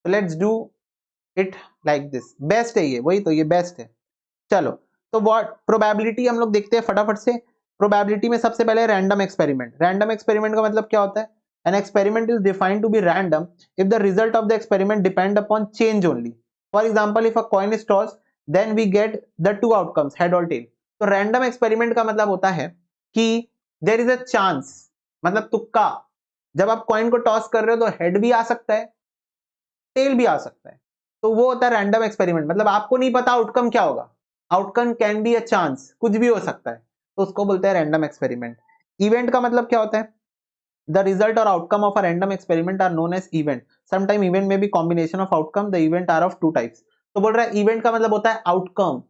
तो let's do it like this. Best है ये, वही तो, ये बेस्ट है। चलो, तो व्हाट प्रोबेबिलिटी हम लोग देखते हैं फटाफट से। प्रोबेबिलिटी में सबसे पहले रैंडम एक्सपेरिमेंट। रैंडम एक्सपेरिमेंट का मतलब क्या होता है? An experiment is defined to be random if the result of the experiment depend upon change only. For example, if a coin is tossed then we get the two outcomes, head और tail. तो random experiment का मतलब होता है कि there is a chance, मतलब तुक्का। जब आप कॉइन को टॉस कर रहे हो तो हेड भी आ सकता है, टेल भी आ सकता है। तो वो होता है रैंडम एक्सपेरिमेंट। मतलब आपको नहीं पता आउटकम क्या होगा, outcome can be a chance, कुछ भी हो सकता है, तो उसको बोलते हैं रैंडम एक्सपेरिमेंट। इवेंट का मतलब क्या होता है? द रिजल्ट और outcome of a random experiment are known as event. Sometime event में भी combination of outcome, the event are of two types. तो बोल रहा है इवेंट का मतलब होता है आउटकम।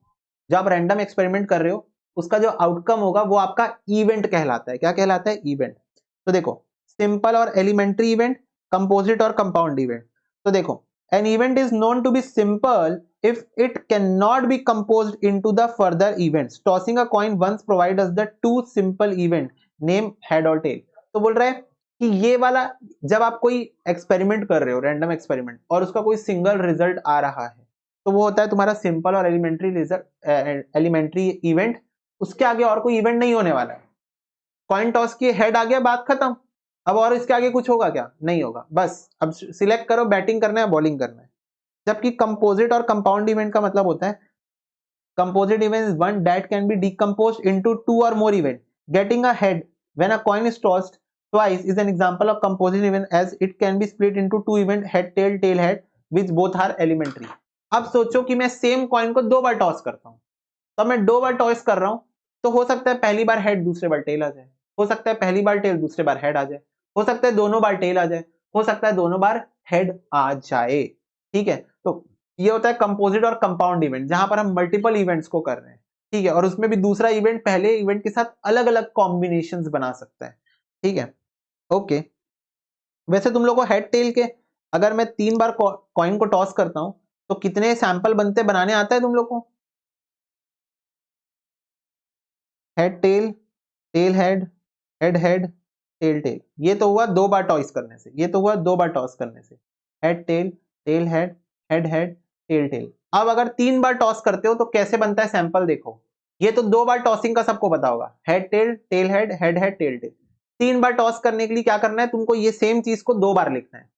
जो आप रैंडम एक्सपेरिमेंट कर रहे हो उसका जो आउटकम होगा वो आपका इवेंट कहलाता है। क्या कहलाता है? इवेंट। तो देखो, सिंपल और एलिमेंट्री इवेंट, कंपोजिट और कंपाउंड इवेंट। तो देखो, an event is known to be simple if it cannot be composed into the further events. Tossing a coin once provides us the two simple event name head or tail. तो बोल रहा है कि ये वाला, जब आप कोई एक्सपेरिमेंट कर रहे हो, रैंडम एक्सपेरिमेंट, और उसका कोई सिंगल रिजल्ट आ रहा है, तो वो होता है तुम्हारा सिंपल और एलिमेंट्री रिजल्ट, एलिमेंट्री इवेंट। उसके आगे और कोई इवेंट नहीं होने वाला है। कॉइन टॉस किए, हेड आ गया, बात खत्म। अब और इसके आगे कुछ होगा क्या? नहीं होगा। बस अब सिलेक्ट करो, बैटिंग करना है बॉलिंग करना है। जबकि कंपोजिट और कंपाउंड इवेंट का मतलब होता है, composite event is one that can be decomposed into two or more events. Getting a head when a coin is tossed twice is an example of composite event as it can be split into two events, head tail tail head, which both are elementary. अब सोचो कि मैं same coin को दो बार toss करता हूं, तो मैं दो बार टॉस कर रहा हूं, तो हो सकता है पहली बार हेड दूसरे बार टेल आ जाए, हो सकता है पहली बार टेल दूसरे बार हेड आ जाए, हो सकता है दोनों बार टेल आ जाए, हो सकता है दोनों बार हेड आ जाए। ठीक है, तो ये होता है कंपोजिट और कंपाउंड इवेंट, जहां पर हम मल्टीपल इवेंट्स को कर रहे हैं। ठीक है, और उसमें भी दूसरा इवेंट पहले इवेंट के साथ अलग अलग कॉम्बिनेशंस बना सकता है। ठीक है, ओके। वैसे तुम लोग को हेड टेल के, अगर मैं 3 बार कॉइन को टॉस करता हूं तो कितने सैंपल बनते बनाने आता है तुम लोग को? Head tail, tail head, head head, tail tail. ये तो हुआ 2 बार टॉस करने से, ये तो हुआ 2 बार टॉस करने से। Head tail, tail head, head head, tail tail. अब अगर 3 बार टॉस करते हो तो कैसे बनता है सैंपल देखो। ये तो 2 बार टॉसिंग का सबको पता होगा, head tail, tail head, head head, tail tail. 3 बार टॉस करने के लिए क्या करना है तुमको? ये सेम चीज को 2 बार लिखना है।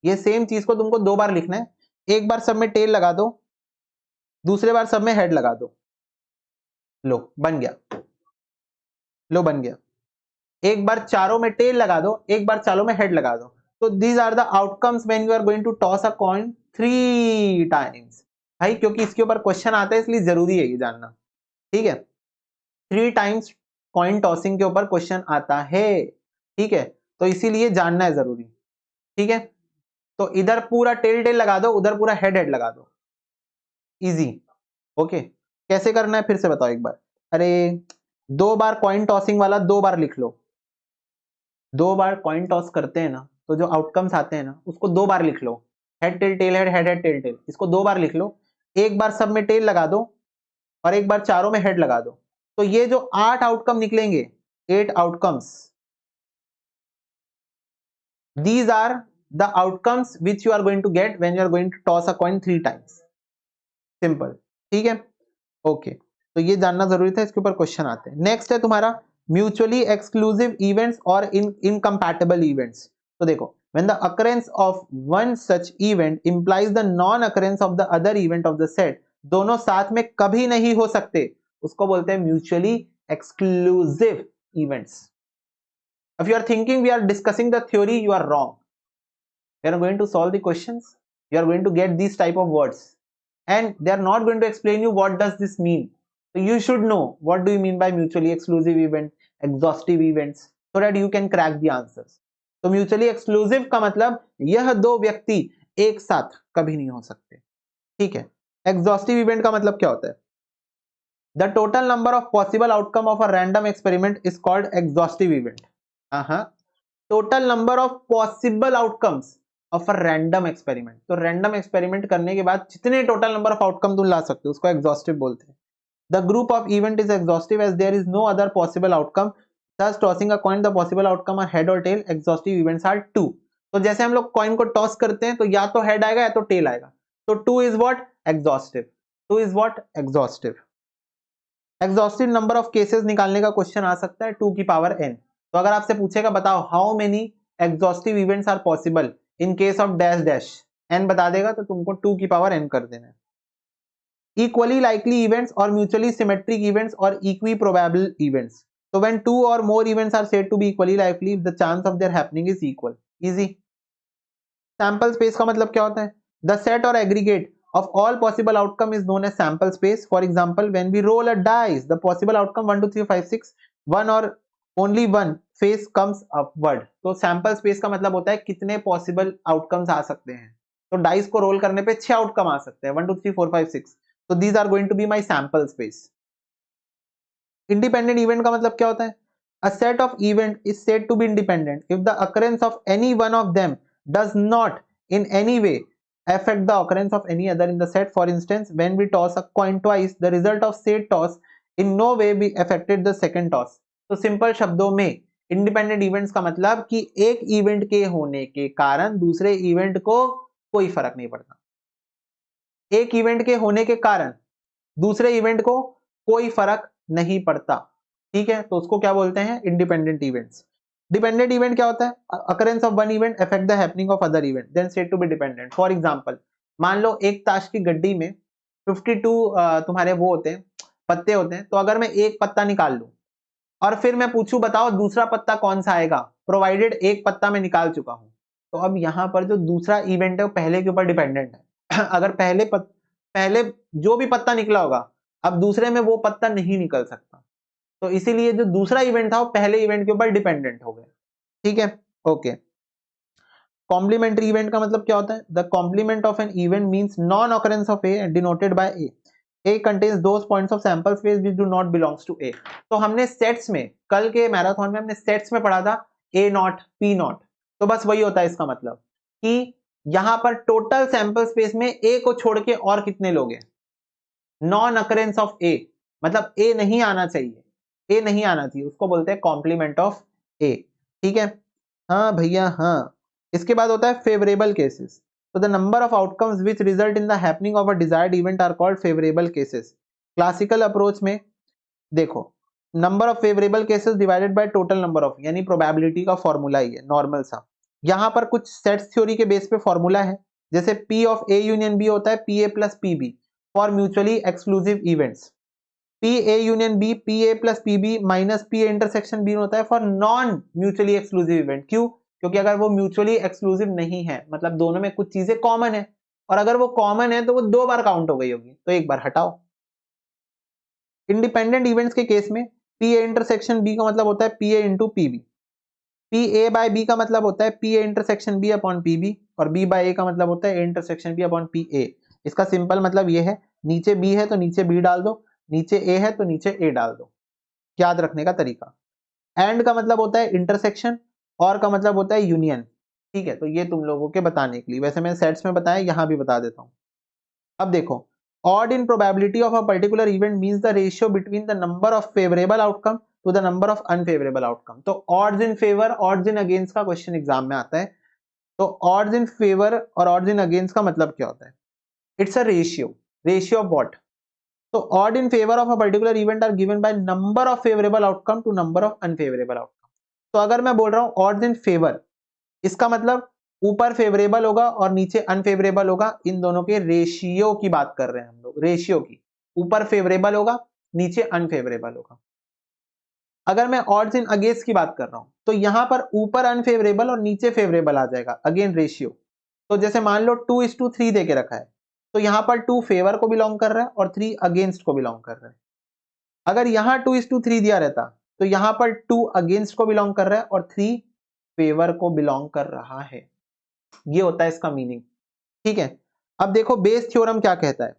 ये सेम चीज को तुमको 2 बार लिखना है। एक बार सब में टेल लगा दो, दूसरे बार सब में हेड लगा दो। लो बन गया, लो बन गया। एक बार चारों में टेल लगा दो, एक बार चारों में हेड लगा दो। तो these are the outcomes when you are going to toss a coin 3 times. भाई क्योंकि इसके ऊपर क्वेश्चन आता है इसलिए जरूरी है ये जानना। ठीक है, 3 टाइम्स कॉइन टॉसिंग के ऊपर क्वेश्चन आता है। ठीक है, तो इसीलिए जानना है जरूरी। ठीक है, तो इधर पूरा टेल टेल लगा दो, उधर पूरा हेड हेड लगा दो। इजी। ओके, कैसे करना है फिर से बताओ एक बार। अरे 2 बार कॉइन टॉसिंग वाला 2 बार लिख लो। 2 बार कॉइन टॉस करते हैं ना, तो जो आउटकम्स आते हैं ना उसको 2 बार लिख लो। Head tail tail head head tail tail, इसको 2 बार लिख लो। एक बार सब में टेल लगा दो और एक बार चारों में हेड लगा दो। तो ये जो 8 आउटकम निकलेंगे, 8 outcomes, these are the outcomes which you are going to get when you are going to toss a coin 3 times. Simple. ठीक है, ओके। तो ये जानना जरूरी था, इसके ऊपर क्वेश्चन आते हैं। नेक्स्ट है तुम्हारा म्यूचुअली एक्सक्लूसिव इवेंट्स और इनकम्पैटिबल इवेंट्स। तो देखो, when the occurrence of one such event implies the non occurrence of the other event of the set, दोनों साथ में कभी नहीं हो सकते, उसको बोलते हैं mutually exclusive events. If you are thinking we are discussing the theory, you are wrong. We are going to solve the questions, you are going to get these type of words, and they are not going to explain you what does this mean. So you should know what do you mean by mutually exclusive event, exhaustive events, so that you can crack the answers. तो mutually exclusive का मतलब यह दो व्यक्ति एक साथ कभी नहीं हो सकते। ठीक है, एग्जॉस्टिव इवेंट का मतलब क्या होता है? The total number of possible outcome of a random experiment is called exhaustive event. Total number of possible outcomes of a random experiment. तो रैंडम एक्सपेरिमेंट करने के बाद जितने टोटल नंबर ऑफ आउटकम तुम ला सकते हो उसको एग्जॉस्टिव बोलते हैं। The group of event is exhaustive as there is no other possible outcome. Thus tossing a coin, the possible outcome are head or tail. Exhaustive events are 2. तो जैसे हम लोग कॉइन को टॉस करते हैं तो या तो हेड आएगा या तो टेल आएगा, तो 2 is what exhaustive, 2 is what exhaustive. Exhaustive number of cases निकालने का क्वेश्चन आ सकता है 2 की पावर n। तो अगर आपसे पूछेगा बताओ how many exhaustive events are possible in case of dash dash, n बता देगा तो तुमको 2 की पावर n कर देना है। Equally likely events or mutually symmetric events or equiprobable events. So when 2 or more events are said to be equally likely, the chance of their happening is equal. Easy. Sample space का मतलब क्या होता है? The set or aggregate of all possible outcome is known as sample space. For example, when we roll a dice, the possible outcome 1, 2, 3, 5, 6, one or only one face comes upward. तो sample space का मतलब होता है कितने possible outcomes आ सकते हैं। तो dice को रोल करने पे 6 आउटकम आ सकते हैं, 1, 2, 3, 4, 5, 6। So these are going to be my sample space. Independent event का मतलब क्या होता है? A set of event is said to be independent if the occurrence of any one of them does not in any way affect the occurrence of any other in the set. For instance, when we toss a coin twice, the result of said toss in no way be affected the second toss. तो simple शब्दों में independent events का मतलब कि एक event के होने के कारण दूसरे इवेंट को कोई फर्क नहीं पड़ता। एक इवेंट के होने के कारण दूसरे इवेंट को कोई फर्क नहीं पड़ता, ठीक है, तो उसको क्या बोलते हैं इंडिपेंडेंट इवेंट्स। डिपेंडेंट इवेंट क्या होता है? Occurrence of one event affect the happening of other event then said to be dependent. For example, मान लो एक ताश की गड्डी में 52 तुम्हारे वो होते हैं पत्ते होते हैं, तो अगर मैं एक पत्ता निकाल लूं और फिर मैं पूछूं बताओ दूसरा पत्ता कौन सा आएगा, प्रोवाइडेड एक पत्ता मैं निकाल चुका हूं, तो अब यहां पर जो दूसरा इवेंट है वो पहले के ऊपर डिपेंडेंट है। अगर पहले जो भी पत्ता निकला होगा अब दूसरे में वो पत्ता नहीं निकल सकता, तो इसीलिए जो दूसरा इवेंट था वो पहले इवेंट के ऊपर डिपेंडेंट हो गया, ठीक है, ओके। कॉम्प्लीमेंट्री इवेंट का मतलब क्या होता है? The complement of an event means non occurrence of A denoted by A. A contains those points of sample space which do not belongs to A। तो हमने सेट्स में कल के मैराथन में हमने सेट्स में पढ़ा था A नॉट P नॉट, तो बस वही होता है इसका मतलब कि यहां पर टोटल सैंपल स्पेस में A को छोड़ के और कितने लोग हैं? नॉन अकरेंस ऑफ A, मतलब A नहीं आना चाहिए, A नहीं आना चाहिए, उसको बोलते हैं कॉम्प्लीमेंट ऑफ A, ठीक है। हाँ भैया हाँ। इसके बाद होता है favourable cases. So the number of outcomes which result in the happening of a desired event are called favorable cases. Classical approach में देखो number of favorable cases divided by total number of, यानी probability का formula ही है normal सा। यहाँ पर कुछ sets theory के बेस पे फॉर्मूला है, जैसे P of A union B होता है PA plus PB for mutually exclusive events। PA union B PA plus PB minus PA intersection B होता है for non mutually exclusive event। क्यों? क्योंकि अगर वो म्यूचुअली एक्सक्लूसिव नहीं है मतलब दोनों में कुछ चीजें कॉमन है, और अगर वो कॉमन है तो वो 2 बार काउंट हो गई होगी, तो एक बार हटाओ। इंडिपेंडेंट इवेंट्स के केस में पी ए इंटरसेक्शन बी का मतलब होता है P A into P B, P A by B का मतलब होता है P A intersection B upon P B, और बी बाय ए का मतलब होता है A intersection B upon P A. इसका सिंपल मतलब ये है, नीचे बी है तो नीचे बी डाल दो, नीचे ए है तो नीचे ए डाल दो, याद रखने का तरीका। एंड का मतलब होता है इंटरसेक्शन, और का मतलब होता है यूनियन, ठीक है, तो ये तुम लोगों के बताने के लिए, वैसे मैं सेट्स में बताया यहां भी बता देता हूं। अब देखो odd in probability of a particular event means the ratio between the number of favorable outcome to the number of unfavorable outcome। तो odds in favor odds in against का क्वेश्चन एग्जाम में आता है, तो odds in favor और odds in against का मतलब क्या होता है? It's a ratio of what? तो odd in favor of a particular event are given by number of favorable outcome to number of unfavorable outcome। तो अगर मैं बोल रहा हूं odds in favor, इसका मतलब ऊपर फेवरेबल होगा और नीचे अनफेवरेबल होगा, इन दोनों के रेशियो की बात कर रहे हैं हम लोग, रेशियो की, ऊपर फेवरेबल होगा नीचे अनफेवरेबल होगा। अगर मैं ऑड्स इन अगेंस्ट की बात कर रहा हूं तो यहां पर ऊपर अनफेवरेबल और नीचे फेवरेबल आ जाएगा, अगेन रेशियो। तो जैसे मान लो 2:3 दे के रखा है, तो यहां पर 2 फेवर को बिलोंग कर रहा है और 3 अगेंस्ट को बिलोंग कर रहा है। अगर यहां 2:3 दिया रहता तो यहां पर 2 अगेंस्ट को बिलोंग कर रहा है और 3 फेवर को बिलोंग कर रहा है, ये होता है इसका मीनिंग, ठीक है। अब देखो बेस थ्योरम क्या कहता है,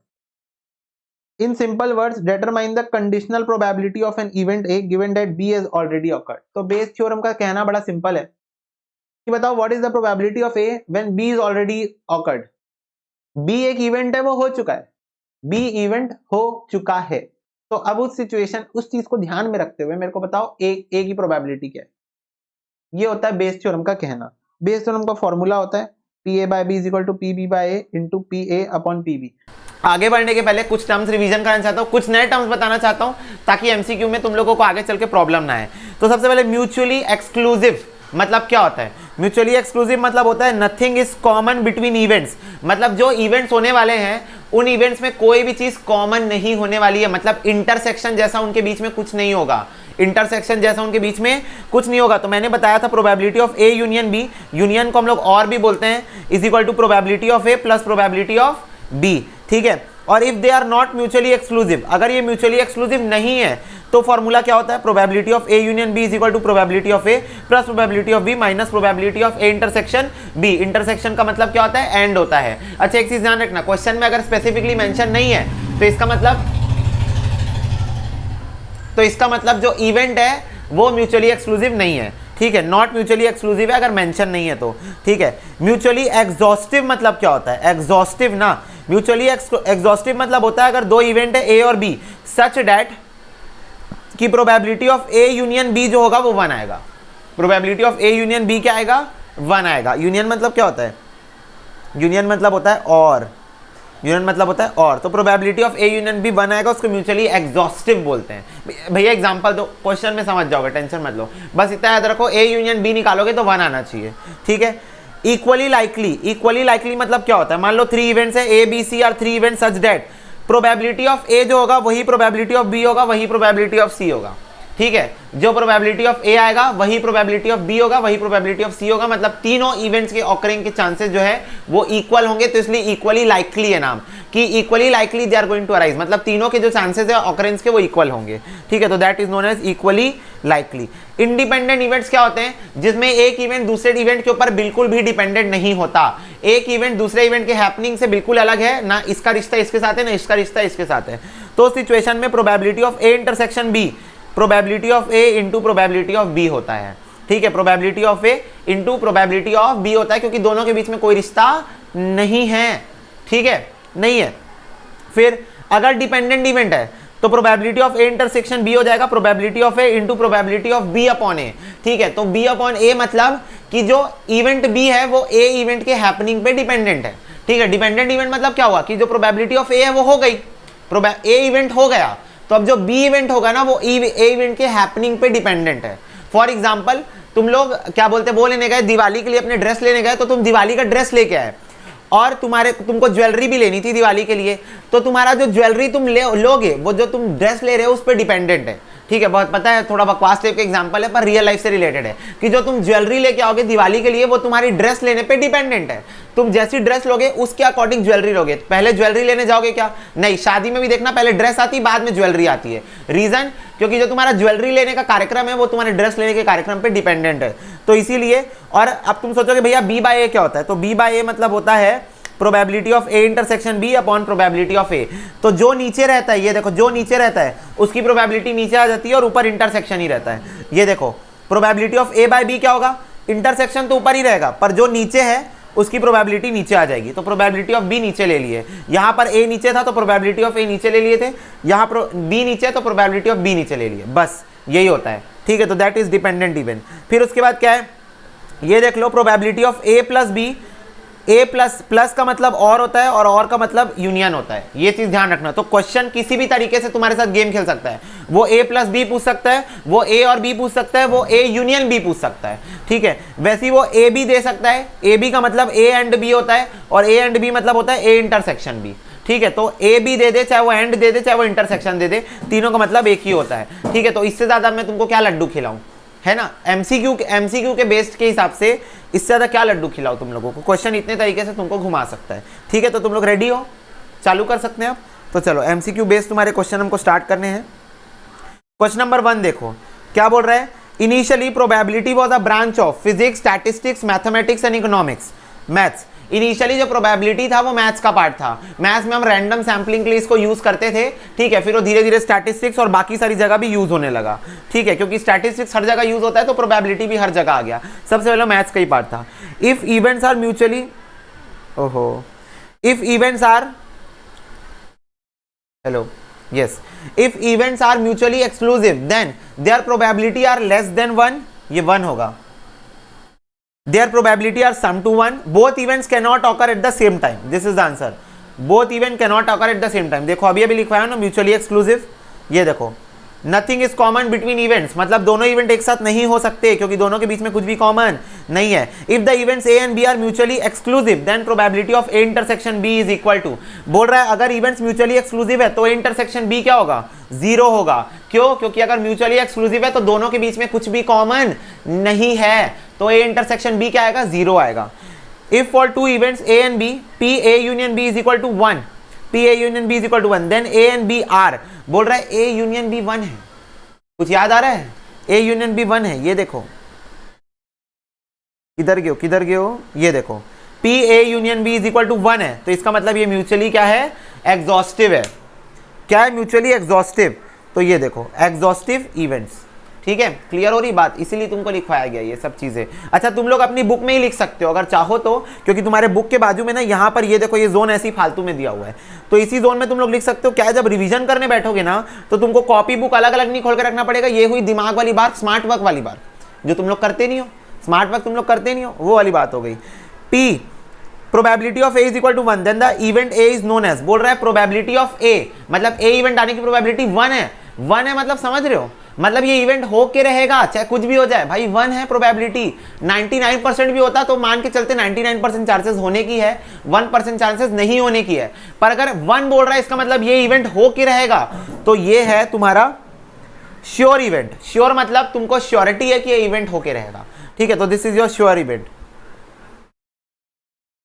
in simple words determine the conditional probability of an event A given that B has already occurred. तो बेस थ्योरम का कहना बड़ा सिंपल है कि बताओ what is the probability of A when B is already occurred. B एक event है, वो हो चुका है, बी इवेंट हो चुका है, तो अब उस सिचुएशन उस चीज को ध्यान में रखते हुए मेरे को बताओ ए की प्रोबेबिलिटी क्या है, ये होता है बेस थ्योरम का कहना। बेस थ्योरम का फॉर्मूला होता है PA/B = PB/A × PA/PB। आगे बढ़ने के पहले कुछ टर्म्स रिवीजन करना चाहता हूँ, कुछ नए टर्म्स बताना चाहता हूँ ताकि एमसीक्यू में तुम लोगों को आगे चल के प्रॉब्लम ना आए। तो सबसे पहले म्यूचुअली एक्सक्लूसिव मतलब क्या होता है? म्यूचुअली एक्सक्लूसिव मतलब होता है nothing is common between events, मतलब जो इवेंट्स होने वाले हैं उन इवेंट्स में कोई भी चीज कॉमन नहीं होने वाली है, मतलब इंटरसेक्शन जैसा उनके बीच में कुछ नहीं होगा, इंटरसेक्शन जैसा उनके बीच में कुछ नहीं होगा। तो मैंने बताया था probability of A union B, union को हम लोग और भी बोलते हैं, is equal to probability of A plus probability of B, ठीक है। और if they are not mutually exclusive, अगर ये म्यूचुअली एक्सक्लूसिव नहीं है तो फॉर्मूला क्या होता है? Probability of A union B is equal to probability of A plus probability of B minus probability of A intersection B. Intersection का मतलब क्या होता है? एंड होता है। अच्छा एक चीज ध्यान रखना, क्वेश्चन में अगर स्पेसिफिकली मेंशन नहीं है तो इसका मतलब जो इवेंट है वो म्यूचुअली एक्सक्लूसिव नहीं है, ठीक है, नॉट म्यूचुअली एक्सक्लूसिव है अगर मेंशन नहीं है तो, ठीक है। म्यूचुअली एग्जॉस्टिव मतलब क्या होता है? एग्जॉस्टिव ना, म्यूचुअली एग्जॉस्टिव मतलब होता है अगर दो इवेंट है ए और बी सच दैट कि probability of A union B जो होगा वो 1 आएगा। Probability of A union B क्या आएगा? 1 आएगा। यूनियन मतलब क्या होता है? यूनियन मतलब होता है और, यूनियन मतलब होता है और, तो probability of A union B 1 आएगा, उसको म्यूचुअली एग्जॉस्टिव बोलते हैं। भैया एग्जांपल दो, क्वेश्चन में समझ जाओगे, टेंशन मत लो, बस इतना याद रखो ए यूनियन बी निकालोगे तो 1 आना चाहिए, ठीक है। इक्वली लाइकली, इक्वली लाइकली मतलब क्या होता है? मान लो 3 इवेंट्स है A B C are 3 event such that probability of A जो होगा वही प्रोबेबिलिटी ऑफ बी होगा, वही प्रोबेबिलिटी ऑफ सी होगा, ठीक है। जो प्रोबेबिलिटी ऑफ ए आएगा वही प्रोबेबिलिटी ऑफ बी होगा, वही प्रोबेबिलिटी ऑफ सी होगा, मतलब तीनों इवेंट्स के ऑकरिंग के चांसेस जो है वो इक्वल होंगे, तो इसलिए इक्वली लाइकली है नाम, कि equally likely they are going to arise, मतलब तीनों के जो चांसेस है ऑकरेंस के वो इक्वल होंगे, ठीक है। तो that is known as equally likely. Independent events क्या होते हैं? जिसमें एक इवेंट दूसरे इवेंट के ऊपर बिल्कुल भी डिपेंडेंट नहीं होता, एक इवेंट दूसरे इवेंट के हैपनिंग से बिल्कुल अलग है, ना इसका रिश्ता इसके साथ है ना इसका रिश्ता इसके साथ है, तो सिचुएशन में probability of A intersection B probability of A into probability of B होता है, ठीक है। Probability of A into probability of B होता है, क्योंकि दोनों के बीच में कोई रिश्ता नहीं है, ठीक है, नहीं है। फिर अगर डिपेंडेंट इवेंट है तो probability of A intersection B हो जाएगा probability of A into probability of B upon A, ठीक है। तो बी अपॉन ए मतलब कि जो इवेंट बी है वो ए इवेंट के हैपनिंग पे डिपेंडेंट है, ठीक है। डिपेंडेंट इवेंट मतलब क्या हुआ कि जो प्रोबेबिलिटी ऑफ ए है वो हो गई, ए इवेंट हो गया, तो अब जो बी इवेंट होगा ना वो ए इवेंट के हैपनिंग पे डिपेंडेंट है। फॉर एग्जांपल तुम लोग क्या बोलते हैं, वो लेने गए दिवाली के लिए अपने ड्रेस लेने गए, तो तुम दिवाली का ड्रेस लेके आए और तुमको ज्वेलरी भी लेनी थी दिवाली के लिए, तो तुम्हारा जो ज्वेलरी तुम लोगे वो जो तुम ड्रेस ले रहे हो उस पर डिपेंडेंट है, ठीक है। बहुत पता है थोड़ा बकवास टाइप का एग्जांपल है पर रियल लाइफ से रिलेटेड है, कि जो तुम ज्वेलरी लेके आओगे दिवाली के लिए वो तुम्हारी ड्रेस लेने पे डिपेंडेंट है। तुम जैसी ड्रेस लोगे उसके अकॉर्डिंग ज्वेलरी लोगे। पहले ज्वेलरी लेने जाओगे क्या? नहीं, शादी में भी देखना पहले ड्रेस आती है बाद में ज्वेलरी आती है। रीजन क्योंकि जो तुम्हारा ज्वेलरी लेने का कार्यक्रम है वो तुम्हारे ड्रेस लेने के कार्यक्रम पे डिपेंडेंट है, तो इसीलिए। और अब तुम सोचोगे भैया बी बाय ए क्या होता है? तो बी बाय ए मतलब होता है probability of A intersection B upon probability of A. तो जो नीचे रहता है, ये देखो जो नीचे रहता है उसकी प्रोबेबिलिटी नीचे आ जाती है और ऊपर इंटरसेक्शन ही रहता है। ये देखो probability of A by B क्या होगा? इंटरसेक्शन तो ऊपर ही रहेगा पर जो नीचे है उसकी प्रोबेबिलिटी नीचे आ जाएगी, तो प्रोबेबिलिटी ऑफ बी नीचे ले लिए। यहां पर ए नीचे था तो प्रोबेबिलिटी ऑफ ए नीचे ले लिए थे, यहां पर बी नीचे तो प्रोबेबिलिटी ऑफ बी नीचे ले लिए, बस यही होता है, ठीक है। तो दैट इज डिपेंडेंट इवेंट। फिर उसके बाद क्या है, ये देख लो probability of A plus B, A plus plus का मतलब और होता है और का मतलब यूनियन होता है, ये चीज ध्यान रखना। तो क्वेश्चन किसी भी तरीके से तुम्हारे साथ गेम खेल सकता है, वो ए प्लस बी पूछ सकता है, वो ए और बी पूछ सकता है, वो ए यूनियन बी पूछ सकता है, ठीक है। वैसे ही वो ए बी दे सकता है, ए बी का मतलब ए एंड बी होता है और ए एंड बी मतलब होता है ए इंटरसेक्शन बी, ठीक है। तो ए बी दे दे, चाहे वो एंड दे दे, चाहे वो इंटरसेक्शन दे दे, तीनों का मतलब एक ही होता है, ठीक है। तो इससे ज्यादा मैं तुमको क्या लड्डू खिलाऊं, है ना। एमसीक्यू के बेस्ड के हिसाब से इससे ज्यादा क्या लड्डू खिलाओ तुम लोगों को, क्वेश्चन इतने तरीके से तुमको घुमा सकता है, ठीक है। तो तुम लोग रेडी हो, चालू कर सकते हैं अब। तो चलो एमसीक्यू बेस्ड तुम्हारे क्वेश्चन हमको स्टार्ट करने हैं। क्वेश्चन नंबर 1 देखो क्या बोल रहा है। Initially probability was a branch of physics, statistics, mathematics and economics, maths. Initially जो प्रोबेबिलिटी था वो मैथ्स का पार्ट था, मैथ्स में हम रैंडम सैम्पलिंग के लिए इसको यूज करते थे, ठीक है। फिर वो धीरे धीरे स्टैटिस्टिक्स और बाकी सारी जगह भी यूज होने लगा, ठीक है, क्योंकि स्टैटिस्टिक्स हर जगह यूज होता है तो प्रोबेबिलिटी भी हर जगह आ गया। सबसे पहले मैथ्स का ही पार्ट था। इफ इवेंट्स आर म्यूचुअली, ओहो, if events are, hello, yes, if events are mutually exclusive then their probability are less than 1, ये 1 होगा, their probability are sum to 1, both events cannot occur at the same time, this is the answer, both event cannot occur at the same time। देखो अभी अभी लिखवाया ना mutually exclusive, ये देखो nothing is common between events, मतलब दोनों event एक साथ नहीं हो सकते क्योंकि दोनों के बीच में कुछ भी कॉमन नहीं है। If the events A and B are mutually exclusive then probability of A intersection B is equal to, बोल रहा है अगर इवेंट्स म्यूचुअली एक्सक्लूसिव है तो ए इंटरसेक्शन बी क्या होगा, 0 होगा। क्यों? क्योंकि अगर म्यूचुअली एक्सक्लूसिव है तो दोनों के बीच में कुछ भी कॉमन नहीं है, तो ए इंटरसेक्शन बी क्या आएगा, 0 आएगा। If for two events A and B, P A union B is equal to 1, P A union B is equal to 1, then A and B are, बोल रहा है ए यूनियन बी 1 है, कुछ याद आ रहा है, ए यूनियन बी 1 है। ये देखो किधर गए हो, किधर गए हो, ये देखो P A union B is equal to 1 है, तो इसका मतलब ये म्यूचुअली क्या है, एग्जॉस्टिव है। क्या है, म्यूचुअली एग्जॉस्टिव। तो ये देखो एग्जॉस्टिव इवेंट्स, ठीक है, क्लियर हो रही बात, इसीलिए तुमको लिखवाया गया ये सब चीजें। अच्छा तुम लोग अपनी बुक में ही लिख सकते हो अगर चाहो तो, क्योंकि तुम्हारे बुक के बाजू में ना यहाँ पर ये देखो ये जोन ऐसी फालतू में दिया हुआ है, तो इसी जोन में तुम लोग लिख सकते हो। क्या है, जब रिवीजन करने बैठोगे ना तो तुमको कॉपी बुक अलग अलग नहीं खोल के रखना पड़ेगा। ये हुई दिमाग वाली बात, स्मार्ट वर्क वाली बात, जो तुम लोग करते नहीं हो, स्मार्ट वर्क तुम लोग करते नहीं हो, वो वाली बात हो गई। P probability of A is equal to 1 then the event A is known as, बोल रहा है प्रोबेबिलिटी ऑफ ए, मतलब ए इवेंट आने की प्रोबेबिलिटी 1 है। 1 है मतलब समझ रहे हो, मतलब ये इवेंट हो के रहेगा चाहे कुछ भी हो जाए भाई, 1 है प्रोबेबिलिटी। 99% भी होता तो मान के चलते 99% चांसेस होने की है, 1% चांसेस नहीं होने की है, पर अगर 1 बोल रहा है इसका मतलब ये इवेंट हो के रहेगा, तो ये है तुम्हारा श्योर इवेंट। श्योर मतलब तुमको श्योरिटी है कि ये इवेंट होके रहेगा, ठीक है, तो this is your sure event.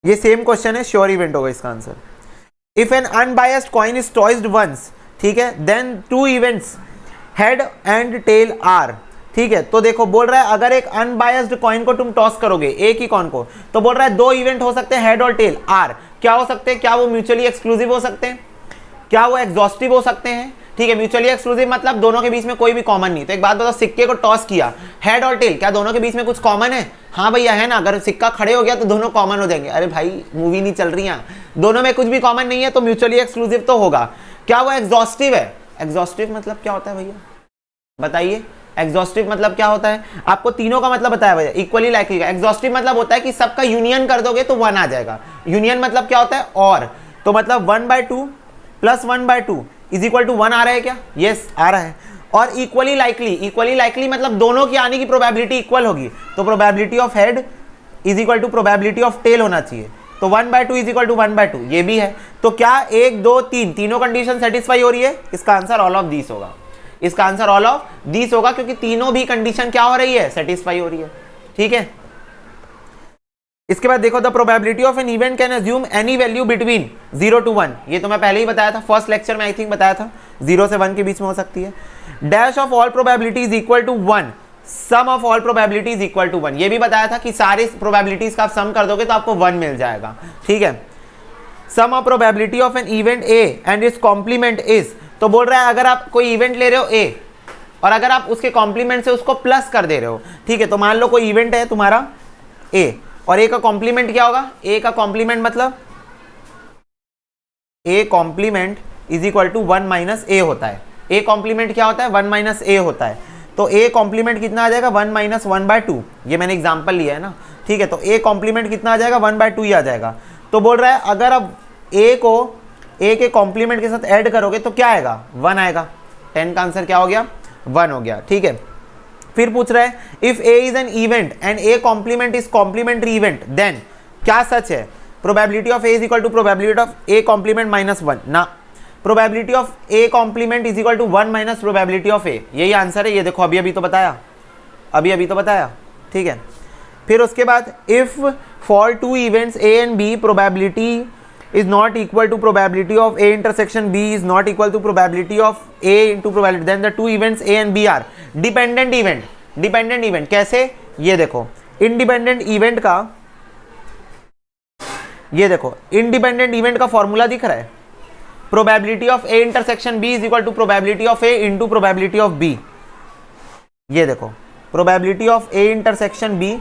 ये सेम क्वेश्चन है, श्योर इवेंट होगा इसका answer. If an unbiased coin is tossed once, ठीक है, then two events head and tail are, ठीक है, तो देखो बोल रहा है अगर एक अनबायस्ड कॉइन को तुम टॉस करोगे, एक ही कॉइन को, तो बोल रहा है 2 इवेंट हो सकते हैं, हेड और टेल। आर क्या हो सकते हैं, क्या वो म्यूचुअली एक्सक्लूसिव हो सकते हैं, क्या वो एग्जॉस्टिव हो सकते हैं, ठीक है। म्यूचुअली एक्सक्लूसिव मतलब दोनों के बीच में कोई भी कॉमन नहीं। तो एक बात बताओ, सिक्के को टॉस किया, हेड और टेल, क्या दोनों के बीच में कुछ कॉमन है? हाँ भैया है ना, अगर सिक्का खड़े हो गया तो दोनों कॉमन हो जाएंगे। अरे भाई मूवी नहीं चल रही है, दोनों में कुछ भी कॉमन नहीं है तो म्यूचुअली एक्सक्लूसिव तो होगा। क्या वो एग्जॉस्टिव है? एग्जॉस्टिव मतलब क्या होता है भैया बताइए, एग्जॉस्टिव मतलब क्या होता है? आपको तीनों का मतलब बताया भैया, इक्वली लाइकली का। एग्जॉस्टिव मतलब होता है कि सबका यूनियन कर दोगे तो 1 आ जाएगा। यूनियन मतलब क्या होता है? और, तो मतलब 1/2 प्लस 1/2 इज इक्वल टू 1 आ रहा है क्या? यस आ रहा है। और इक्वली लाइकली, इक्वली लाइकली मतलब दोनों की आने की प्रोबेबिलिटी इक्वल होगी, तो probability of head is equal to probability of tail होना चाहिए। तो 1/2 इज इक्वल टू 1/2 ये भी है। तो क्या 1 2 3 तीनों कंडीशन सेटिस्फाई हो रही है? इसका आंसर ऑल ऑफ दीस होगा। इसका आंसर ऑल ऑफ दीस होगा क्योंकि तीनों भी कंडीशन क्या हो रही है? सेटिस्फाई हो रही है, ठीक है। इसके बाद देखो, the probability of an event can assume any value between 0 to 1। ये तो मैं पहले ही बताया था, फर्स्ट लेक्चर में आई थिंक बताया था, 0 से 1 के बीच में हो सकती है। Dash of all probability is equal to 1, sum of all probability is equal to 1। ये भी बताया था कि सारे प्रोबेबिलिटीज का आप सम कर दोगे तो आपको 1 मिल जाएगा, ठीक है। Sum of probability of an event A and its complement is, तो बोल रहा है अगर आप कोई इवेंट ले रहे हो ए और अगर आप उसके कॉम्प्लीमेंट से उसको प्लस कर दे रहे हो, ठीक है, तो मान लो कोई इवेंट है तुम्हारा ए और ए का कॉम्प्लीमेंट क्या होगा? ए का कॉम्प्लीमेंट मतलब A complement is equal to 1 minus A होता है। ए कॉम्प्लीमेंट क्या होता है? 1 माइनस ए होता है। तो ए कॉम्प्लीमेंट कितना आ जाएगा? 1 माइनस 1/2। ये मैंने एग्जांपल लिया है ना, ठीक है। तो ए कॉम्प्लीमेंट कितना आ जाएगा? 1/2 ही आ जाएगा। तो बोल रहा है अगर अब ए को ए के कॉम्प्लीमेंट के साथ ऐड करोगे तो क्या आएगा? 1 आएगा। 10 का आंसर क्या हो गया? 1 हो गया, ठीक है। फिर पूछ रहा है if A is an event and A complement is complementary event then, क्या सच है? Probability of A is equal to probability of A complement minus 1 ना, probability of A complement is equal to 1 minus probability of A, यही answer है। ये देखो अभी अभी तो बताया, अभी अभी तो बताया, ठीक है। फिर उसके बाद if for two events A and B probability is not equal to probability of A intersection B is not equal to probability of A into probability, then the two events A and B are dependent event। dependent event कैसे? ये देखो independent event का, ये देखो independent event का formula दिख रहा है, probability of A intersection B is equal to probability of A into probability of B। ये देखो probability of A intersection B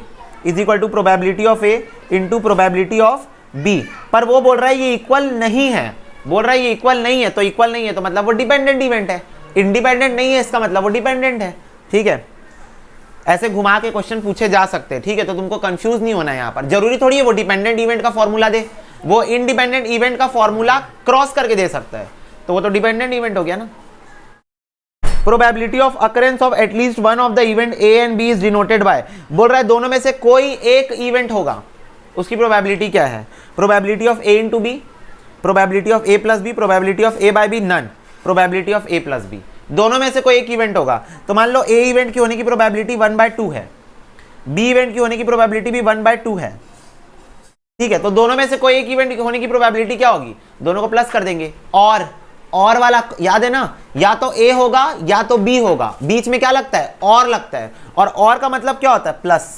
is equal to probability of A into probability of B, पर वो बोल रहा है ये इक्वल नहीं है, बोल रहा है ये इक्वल नहीं है, तो इक्वल नहीं है तो मतलब वो डिपेंडेंट इवेंट है। इंडिपेंडेंट नहीं है इसका मतलब वो डिपेंडेंट है, ठीक है। ऐसे घुमा के क्वेश्चन पूछे जा सकते हैं, ठीक है। तो तुमको कंफ्यूज नहीं होना है यहाँ पर। जरूरी थोड़ी है वो डिपेंडेंट इवेंट का फॉर्मूला दे, वो इंडिपेंडेंट इवेंट का फॉर्मूला क्रॉस करके दे सकता है, तो वो तो डिपेंडेंट इवेंट हो गया ना। Probability of occurrence of at least one of the event A and B is denoted by, बोल रहा है दोनों में से कोई एक इवेंट होगा, उसकी प्रोबेबिलिटी क्या है? Probability of A into B, probability of A plus B, probability of A by B, none, probability of A plus B. दोनों में से कोई एक इवेंट होगा। तो मान लो ए इवेंट की होने की प्रोबेबिलिटी 1/2 है, बी इवेंट की होने की प्रोबेबिलिटी भी 1/2 है, ठीक है। तो दोनों में से कोई एक इवेंट होने की प्रोबेबिलिटी क्या होगी? दोनों को प्लस कर देंगे। और वाला याद है ना, या तो ए होगा या तो बी होगा, बीच में क्या लगता है? और लगता है। और का मतलब क्या होता है? प्लस।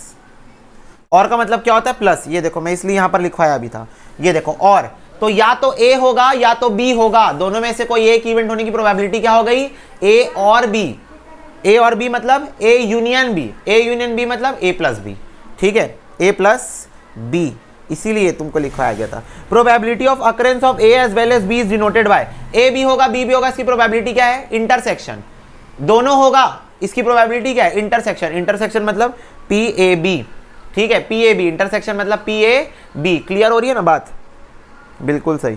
और का मतलब क्या होता है? प्लस। ये देखो मैं इसलिए यहां पर लिखवाया भी था, ये देखो और। तो या तो ए होगा या तो बी होगा, दोनों में से कोई एक इवेंट होने की प्रोबेबिलिटी क्या हो गई? ए और बी। ए और बी मतलब A union B, A union B मतलब ए प्लस बी, ठीक है, ए प्लस बी, इसीलिए तुमको लिखवाया गया था। Probability of occurrence of A as well as B is denoted by, A B होगा बी भी होगा, इसकी प्रोबेबिलिटी क्या है? इंटरसेक्शन। दोनों होगा, इसकी प्रोबेबिलिटी क्या है? इंटरसेक्शन। इंटरसेक्शन मतलब पी ए बी, ठीक है, पी ए बी, इंटरसेक्शन मतलब पी ए बी। क्लियर हो रही है ना बात? बिल्कुल सही।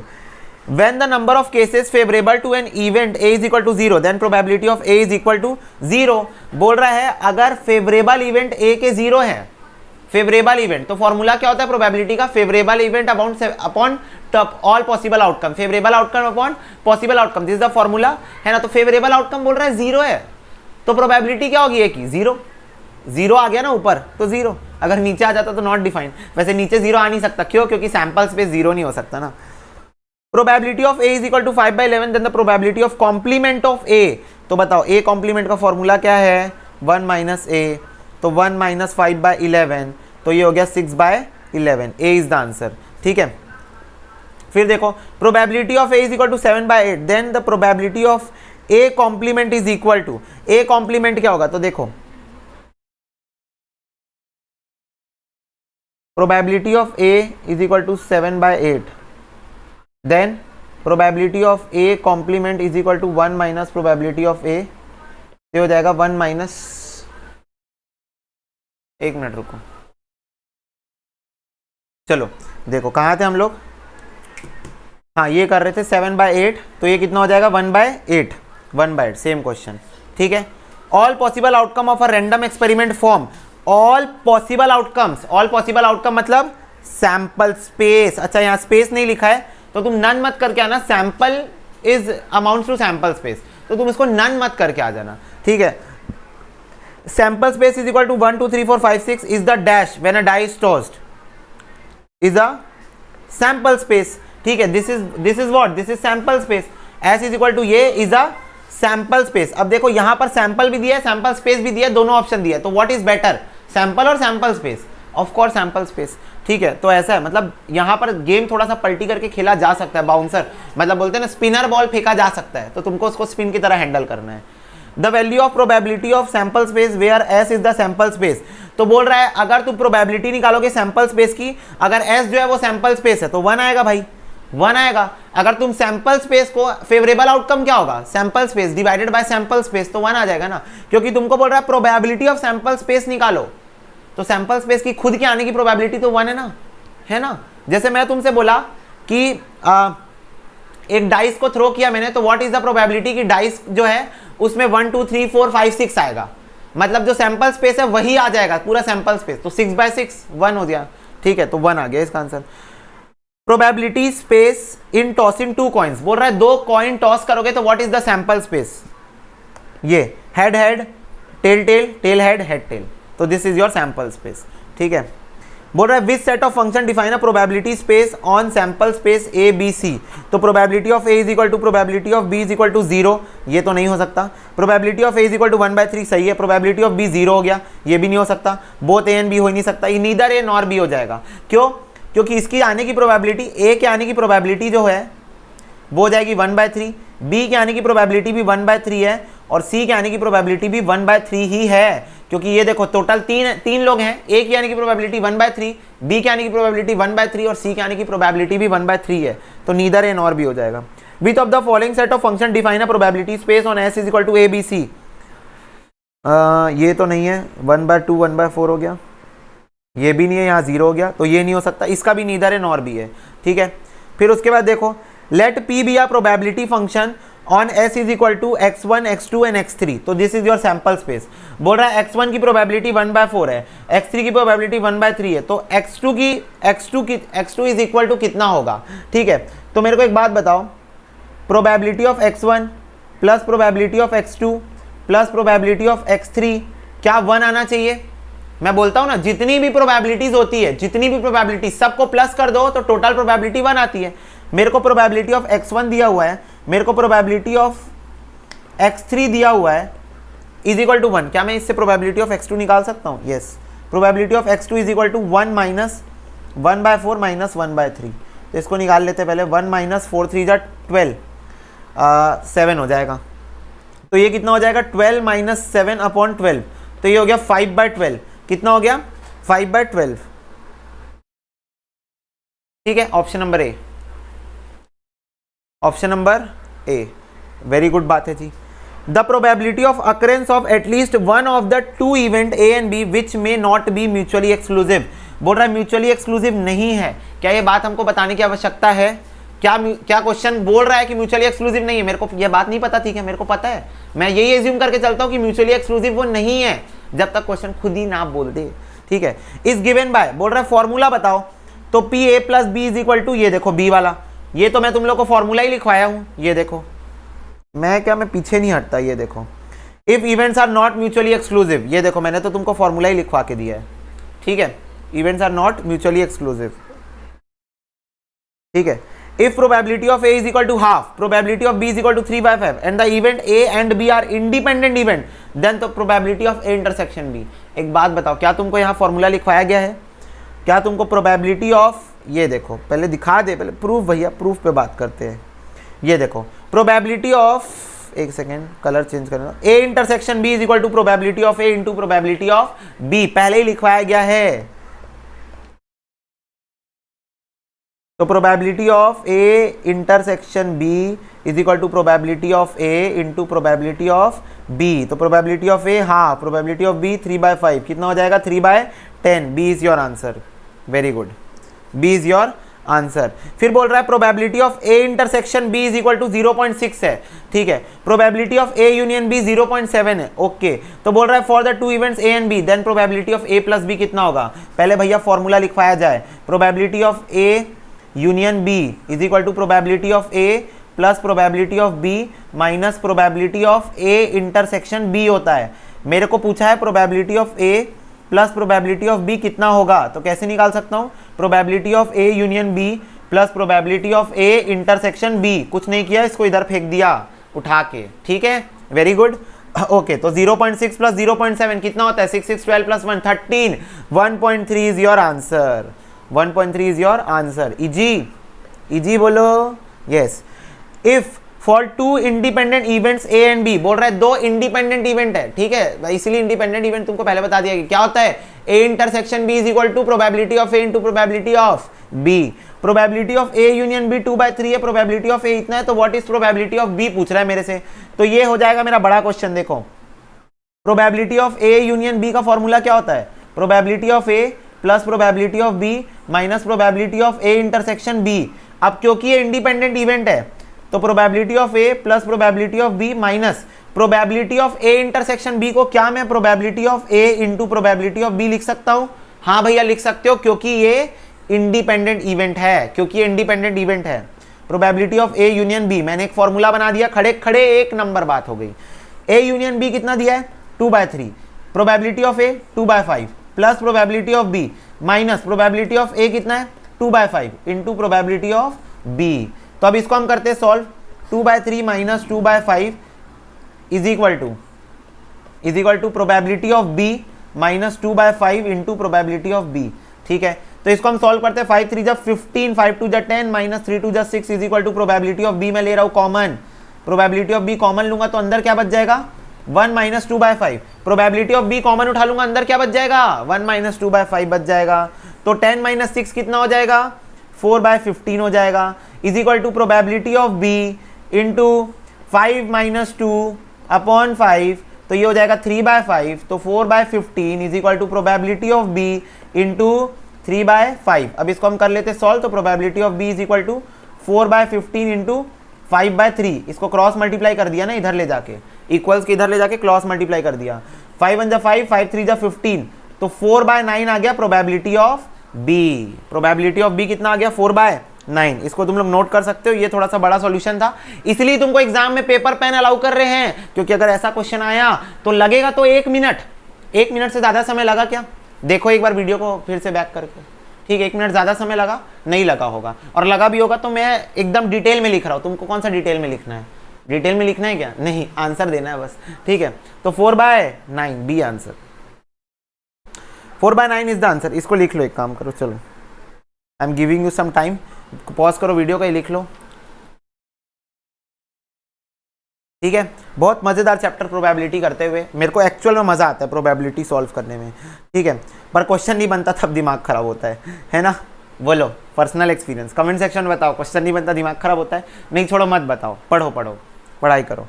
When the number of cases favorable to an event A is equal to 0, then probability of A is equal to 0। बोल रहा है अगर फेवरेबल इवेंट A के 0 है, फेवरेबल इवेंट, तो फॉर्मूला क्या होता है प्रोबेबिलिटी का? Favourable event upon all possible outcome, favourable outcome upon possible outcome, this is the formula, है ना। तो फेवरेबल आउटकम बोल रहा है 0 है, तो प्रोबेबिलिटी क्या होगी? A की 0। 0 आ गया ना ऊपर, तो 0। अगर नीचे आ जाता तो नॉट डिफाइंड। वैसे नीचे 0 आ नहीं सकता, क्यों? क्योंकि सैंपल स्पेस 0 नहीं हो सकता ना। Probability of A is equal to 5/11, then the probability of complement of A। तो बताओ A कॉम्प्लीमेंट का फॉर्मूला क्या है? 1 माइनस A, तो 1 माइनस 5/11, तो ये हो गया 6/11। A इज द आंसर, ठीक है। फिर देखो probability of A is equal to 7/8, then the probability of A complement is equal to, A complement क्या होगा? तो देखो probability of A is equal to 7/8, then probability of A complement is equal to 1 minus probability of A, ये हो जाएगा 1 minus, एक minute रुको, चलो देखो कहाँ थे हम लोग? हाँ ये कर रहे थे 7/8, तो ये कितना हो जाएगा? 1/8, 1/8, सेम क्वेश्चन, ठीक है। All possible outcome of a random experiment form, all possible outcomes, all possible outcome मतलब सैंपल स्पेस। अच्छा यहाँ स्पेस नहीं लिखा है तो तुम नन मत करके आना, sample is amount to sample space, तो तुम इसको नन मत करके आ जाना, ठीक है। Sample space is equal to 1 2 3 4 5 6 is the dash when a die is tossed is a sample space, ठीक है। This is what? This is sample space. S is equal to ये इज अ सैंपल स्पेस। अब देखो यहां पर sample भी दिया है, सैंपल स्पेस भी दिया है, दोनों ऑप्शन दिया है, तो व्हाट इज बेटर? सैंपल और sample space? Of course sample space, ठीक है। तो ऐसा है, मतलब यहां पर गेम थोड़ा सा पलटी करके खेला जा सकता है, बाउंसर मतलब बोलते हैं ना, स्पिनर बॉल फेंका जा सकता है, तो तुमको उसको स्पिन की तरह हैंडल करना है। The value of probability of sample space where S is the sample space, तो बोल रहा है अगर तुम प्रोबेबिलिटी निकालोगे सैंपल स्पेस की, अगर एस जो है वो सैंपल स्पेस है तो 1 आएगा भाई, 1 आएगा। अगर तुम सैंपल स्पेस को, फेवरेबल आउटकम क्या होगा? Sample space divided by sample space, तो 1 आ जाएगा ना, क्योंकि तुमको बोल रहा है प्रोबेबिलिटी ऑफ सैंपल स्पेस निकालो, तो सैंपल स्पेस की खुद के आने की प्रोबेबिलिटी तो 1 है ना, है ना। जैसे मैं तुमसे बोला कि एक डाइस को थ्रो किया मैंने, तो व्हाट इज द प्रोबेबिलिटी कि डाइस जो है उसमें 1 2 3 4 5 6 आएगा, मतलब जो सैंपल स्पेस है वही आ जाएगा पूरा सैंपल स्पेस, तो 6/6 1 हो गया, ठीक है, तो 1 आ गया इसका answer. Probability space in tossing 2 coins, बोल रहा है 2 कॉइन टॉस करोगे तो what is the sample space? ये head head, tail tail, tail head, head tail, तो this is your sample space, ठीक है। बोल रहा है which set of function define a probability space on sample space A B C, तो probability of A is equal to probability of B is equal to 0, ये तो नहीं हो सकता। Probability of A is equal to 1/3 सही है, probability of B 0 हो गया, ये भी नहीं हो सकता। बोथ ए एंड बी हो ही नहीं सकता, ये नीदर ए नॉर बी हो जाएगा। क्यों? क्योंकि इसकी आने की प्रोबेबिलिटी, ए के आने की प्रोबेबिलिटी जो है वो हो जाएगी 1/3, बी के आने की प्रोबेबिलिटी भी 1/3 है, और सी के आने की प्रोबेबिलिटी भी 1/3 ही है, क्योंकि ये देखो टोटल तीन लोग हैं, ए की आने की प्रोबेबिलिटी 1/3, बी के आने की प्रोबेबिलिटी 1/3 और सी के आने की प्रोबेबिलिटी भी 1/3 है, तो नीदर ए नॉर बी हो जाएगा। Which of the following set of function define a probability space on S is equal to A B C, ये तो नहीं है, 1/2 1/4 हो गया, ये भी नहीं है, यहाँ 0 हो गया, तो ये नहीं हो सकता, इसका भी नीदर है नॉर भी है, ठीक है। फिर उसके बाद देखो, let P be a probability function on S is equal to x1 x2 and x3, तो this is your sample space. बोल रहा है x1 की प्रोबेबिलिटी 1/4 है, x3 की प्रोबेबिलिटी 1/3 है, तो x2 इज इक्वल टू कितना होगा, ठीक है। तो मेरे को एक बात बताओ, probability of x1 plus probability of x2 plus probability of x3 क्या 1 आना चाहिए? मैं बोलता हूं ना, जितनी भी प्रोबेबिलिटीज होती है, जितनी भी प्रोबेबिलिटी सबको प्लस कर दो तो टोटल प्रोबेबिलिटी 1 आती है। मेरे को प्रोबेबिलिटी ऑफ x1 दिया हुआ है, मेरे को प्रोबेबिलिटी ऑफ x3 दिया हुआ है इज इक्वल टू 1। क्या मैं इससे प्रोबेबिलिटी ऑफ x2 निकाल सकता हूं? Yes, probability of x2 is equal to 1 minus 1/4 minus 1/3, तो इसको निकाल लेते पहले। 1 माइनस 4 3 जा 12, 7 हो जाएगा, तो ये कितना हो जाएगा 12 माइनस 7 अपॉन 12, तो ये हो गया 5/12। कितना हो गया? 5/12, ठीक है। Option number A, option number A, very good बात है जी। The probability of occurrence of at least one of the two event A and B which may not be mutually exclusive. बोल रहा है म्यूचुअली एक्सक्लूसिव नहीं है, क्या ये बात हमको बताने की आवश्यकता है? क्या क्वेश्चन बोल रहा है कि म्यूचुअली एक्सक्लूसिव नहीं है? मेरे को ये बात नहीं पता थी, क्या मेरे को पता है? मैं यही एज्यूम करके चलता हूं कि म्यूचुअली एक्सक्लूसिव वो नहीं है जब तक क्वेश्चन खुद ही ना बोल दे, ठीक है। इस गिवन बाय, बोल रहा है फॉर्मूला बताओ, तो P A plus B is equal to, ये देखो बी वाला, ये तो मैं तुम लोग को फॉर्मूला ही लिखवाया हूं, ये देखो, मैं पीछे नहीं हटता, ये देखो, if events are not mutually exclusive, ये देखो मैंने तो तुमको फॉर्मूला ही लिखवा के दिया है, ठीक है। Events are not mutually exclusive, ठीक है। If probability of A is equal to half, probability of B is equal to 3/5, and the event A and B are independent event, then the probability of A intersection B। एक बात बताओ, क्या तुमको यहाँ formula लिखवाया गया है? क्या तुमको probability of, ये देखो पहले दिखा दे, पहले प्रूफ, भैया प्रूफ पे बात करते हैं। ये देखो probability of, एक सेकेंड कलर चेंज करना, A intersection B is equal to probability of A into probability of B, पहले ही लिखवाया गया है। तो probability of A intersection B is equal to probability of A into probability of B, तो probability of A half, probability of B 3/5, कितना हो जाएगा 3/10। B is your answer, very good, B is your answer. फिर बोल रहा है probability of A intersection B is equal to 0.6 है, ठीक है। Probability of A union B 0.7 है, ओके। तो बोल रहा है for the two events A and B then probability of A plus B कितना होगा? पहले भैया फॉर्मूला लिखवाया जाए, probability of A union B is equal to probability of A plus probability of B minus probability of A intersection B होता है। मेरे को पूछा है probability of A plus probability of B कितना होगा, तो कैसे निकाल सकता हूँ? Probability of A union B plus probability of A intersection B, कुछ नहीं किया, इसको इधर फेंक दिया उठा के, ठीक है, वेरी गुड, ओके। तो 0.6 प्लस 0.7 कितना होता है? 6 6 12 plus 1 13, 1.3 is your answer, 1.3 is your answer. Easy, easy बोलो, yes. If for two independent events A and B, बोल रहा है दो इंडिपेंडेंट इवेंट है, ठीक है, इसलिए इंडिपेंडेंट इवेंट तुमको पहले बता दिया कि क्या होता है, A intersection B is equal to probability of A into probability of B. Probability of A union B 2/3 है, प्रोबेबिलिटी ऑफ ए इतना है, तो what is probability of B पूछ रहा है मेरे से, तो ये हो जाएगा मेरा बड़ा क्वेश्चन। देखो probability of A union B का फॉर्मूला क्या होता है? Probability of A plus probability of B minus probability of A intersection B. अब क्योंकि ये इंडिपेंडेंट इवेंट है, तो probability of A plus probability of B minus probability of A intersection B को क्या मैं probability of A into probability of B लिख सकता हूं? हाँ भैया लिख सकते हो, क्योंकि ये इंडिपेंडेंट इवेंट है, क्योंकि ये इंडिपेंडेंट इवेंट है। Probability of A union B, मैंने एक फॉर्मूला बना दिया, खड़े खड़े एक नंबर बात हो गई। ए यूनियन बी कितना दिया है? 2/3, probability of A 2/5 plus probability of B minus probability of A कितना है 2/5 इंटू प्रोबेबिलिटी ऑफ बी। तो अब इसको हम करते हैं solve, 2/3 minus 2/5 is equal to probability of B minus 2/5 into probability of B, ठीक है। तो इसको हम सॉल्व करते हैं, 5 3 जा 15, 5 2 जा 10 माइनस 3 2 जा 6 is equal to probability of B मैं ले रहा हूं common, probability of B common लूंगा तो अंदर क्या बच जाएगा 1 minus 2/5, probability of B common उठा लूंगा अंदर क्या बच जाएगा 1 माइनस 2/5 बच जाएगा, तो 10 माइनस 6 कितना हो जाएगा 4/15 हो जाएगा, is equal to probability of B into 5 minus 2 upon 5, तो ये हो जाएगा 3/5, तो 4/15 is equal to probability of B into 3/5। अब इसको हम कर लेते सॉल्व, तो probability of B is equal to 4/15 into 5/3, इसको क्रॉस मल्टीप्लाई कर दिया ना इधर ले जाके, इक्वल्स के इधर ले जाके क्रॉस मल्टीप्लाई कर दिया, 5 1 जा 5, 5 3 जा 15, तो 4/9 आ गया probability of B. Probability of B कितना आ गया 4/9। इसको तुम लोग नोट कर सकते हो, ये थोड़ा सा बड़ा सॉल्यूशन था, इसलिए तुमको एग्जाम में पेपर पेन अलाउ कर रहे हैं, क्योंकि अगर ऐसा क्वेश्चन आया तो लगेगा तो 1 मिनट, 1 मिनट से ज्यादा समय लगा क्या? देखो एक बार वीडियो को फिर से बैक करके, ठीक है 1 मिनट ज्यादा समय लगा नहीं लगा होगा, और लगा भी होगा तो मैं एकदम डिटेल में लिख रहा हूं, तुमको कौन सा डिटेल में लिखना है? डिटेल में लिखना है क्या? नहीं, आंसर देना है बस, ठीक है। तो 4/9 be answer, 4/9 is the answer. इसको लिख लो, एक काम करो, चलो I am giving you some time, pause करो वीडियो का, ही लिख लो, ठीक है। बहुत मजेदार चैप्टर प्रोबेबिलिटी करते हुए, मेरे को एक्चुअल में मजा आता है प्रोबेबिलिटी सॉल्व करने में, ठीक है, पर क्वेश्चन नहीं बनता तब दिमाग खराब होता है ना? बोलो पर्सनल एक्सपीरियंस, कमेंट सेक्शन में बताओ, क्वेश्चन नहीं बनता दिमाग खराब होता है? नहीं छोड़ो मत बताओ, पढ़ो पढ़ो पढ़ाई करो।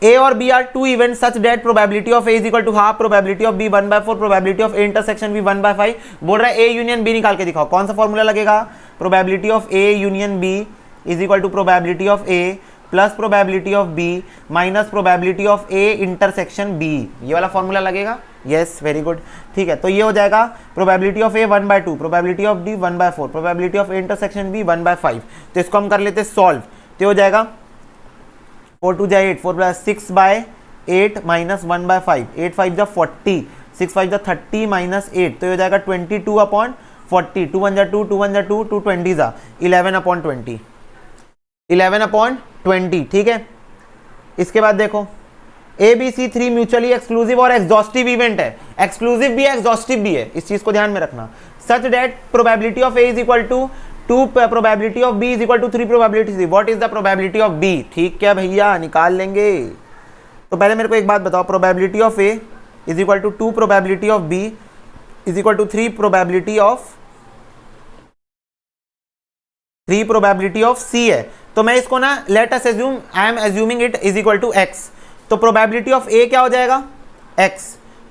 A और B are two events such that probability of A is equal to half, probability of B 1/4, probability of A intersection B 1/5। बोल रहा है A यूनियन B निकाल के दिखाओ, कौन सा फॉर्मूला लगेगा? probability of A union B is equal to probability of A plus probability of B minus probability of A intersection B, ये वाला फॉर्मूला लगेगा। यस वेरी गुड, ठीक है। तो ये हो जाएगा probability of A 1/2, probability of D 1/4, probability of A intersection B 1/5। तो इसको हम कर लेते सॉल्व, तो हो जाएगा 4 2 जा 8, 4 प्लस 6/8 माइनस 1/5, 8 5 जा 40, 6 5 जा 30 माइनस 8, तो ये हो जाएगा 22/40, 2 1 जा 2, 2 1 जा 2, 2 20 जा 11/20, 11/20, ठीक है। इसके बाद देखो ABC3 म्यूचुअली एक्सक्लूसिव और एग्जॉस्टिव इवेंट है, एक्सक्लूसिव भी है एग्जॉस्टिव भी है, इस चीज को ध्यान में रखना। Such that probability of A is equal to 2 probability of B is equal to 3 probability C, what is the probability of B? ठीक क्या भैया, निकाल लेंगे। तो पहले मेरे को एक बात बताओ, probability of A is equal to 2 probability of B is equal to 3 probability of C है। तो मैं इसको ना let us assume, I am assuming it is equal to X, तो probability of A क्या हो जाएगा? X,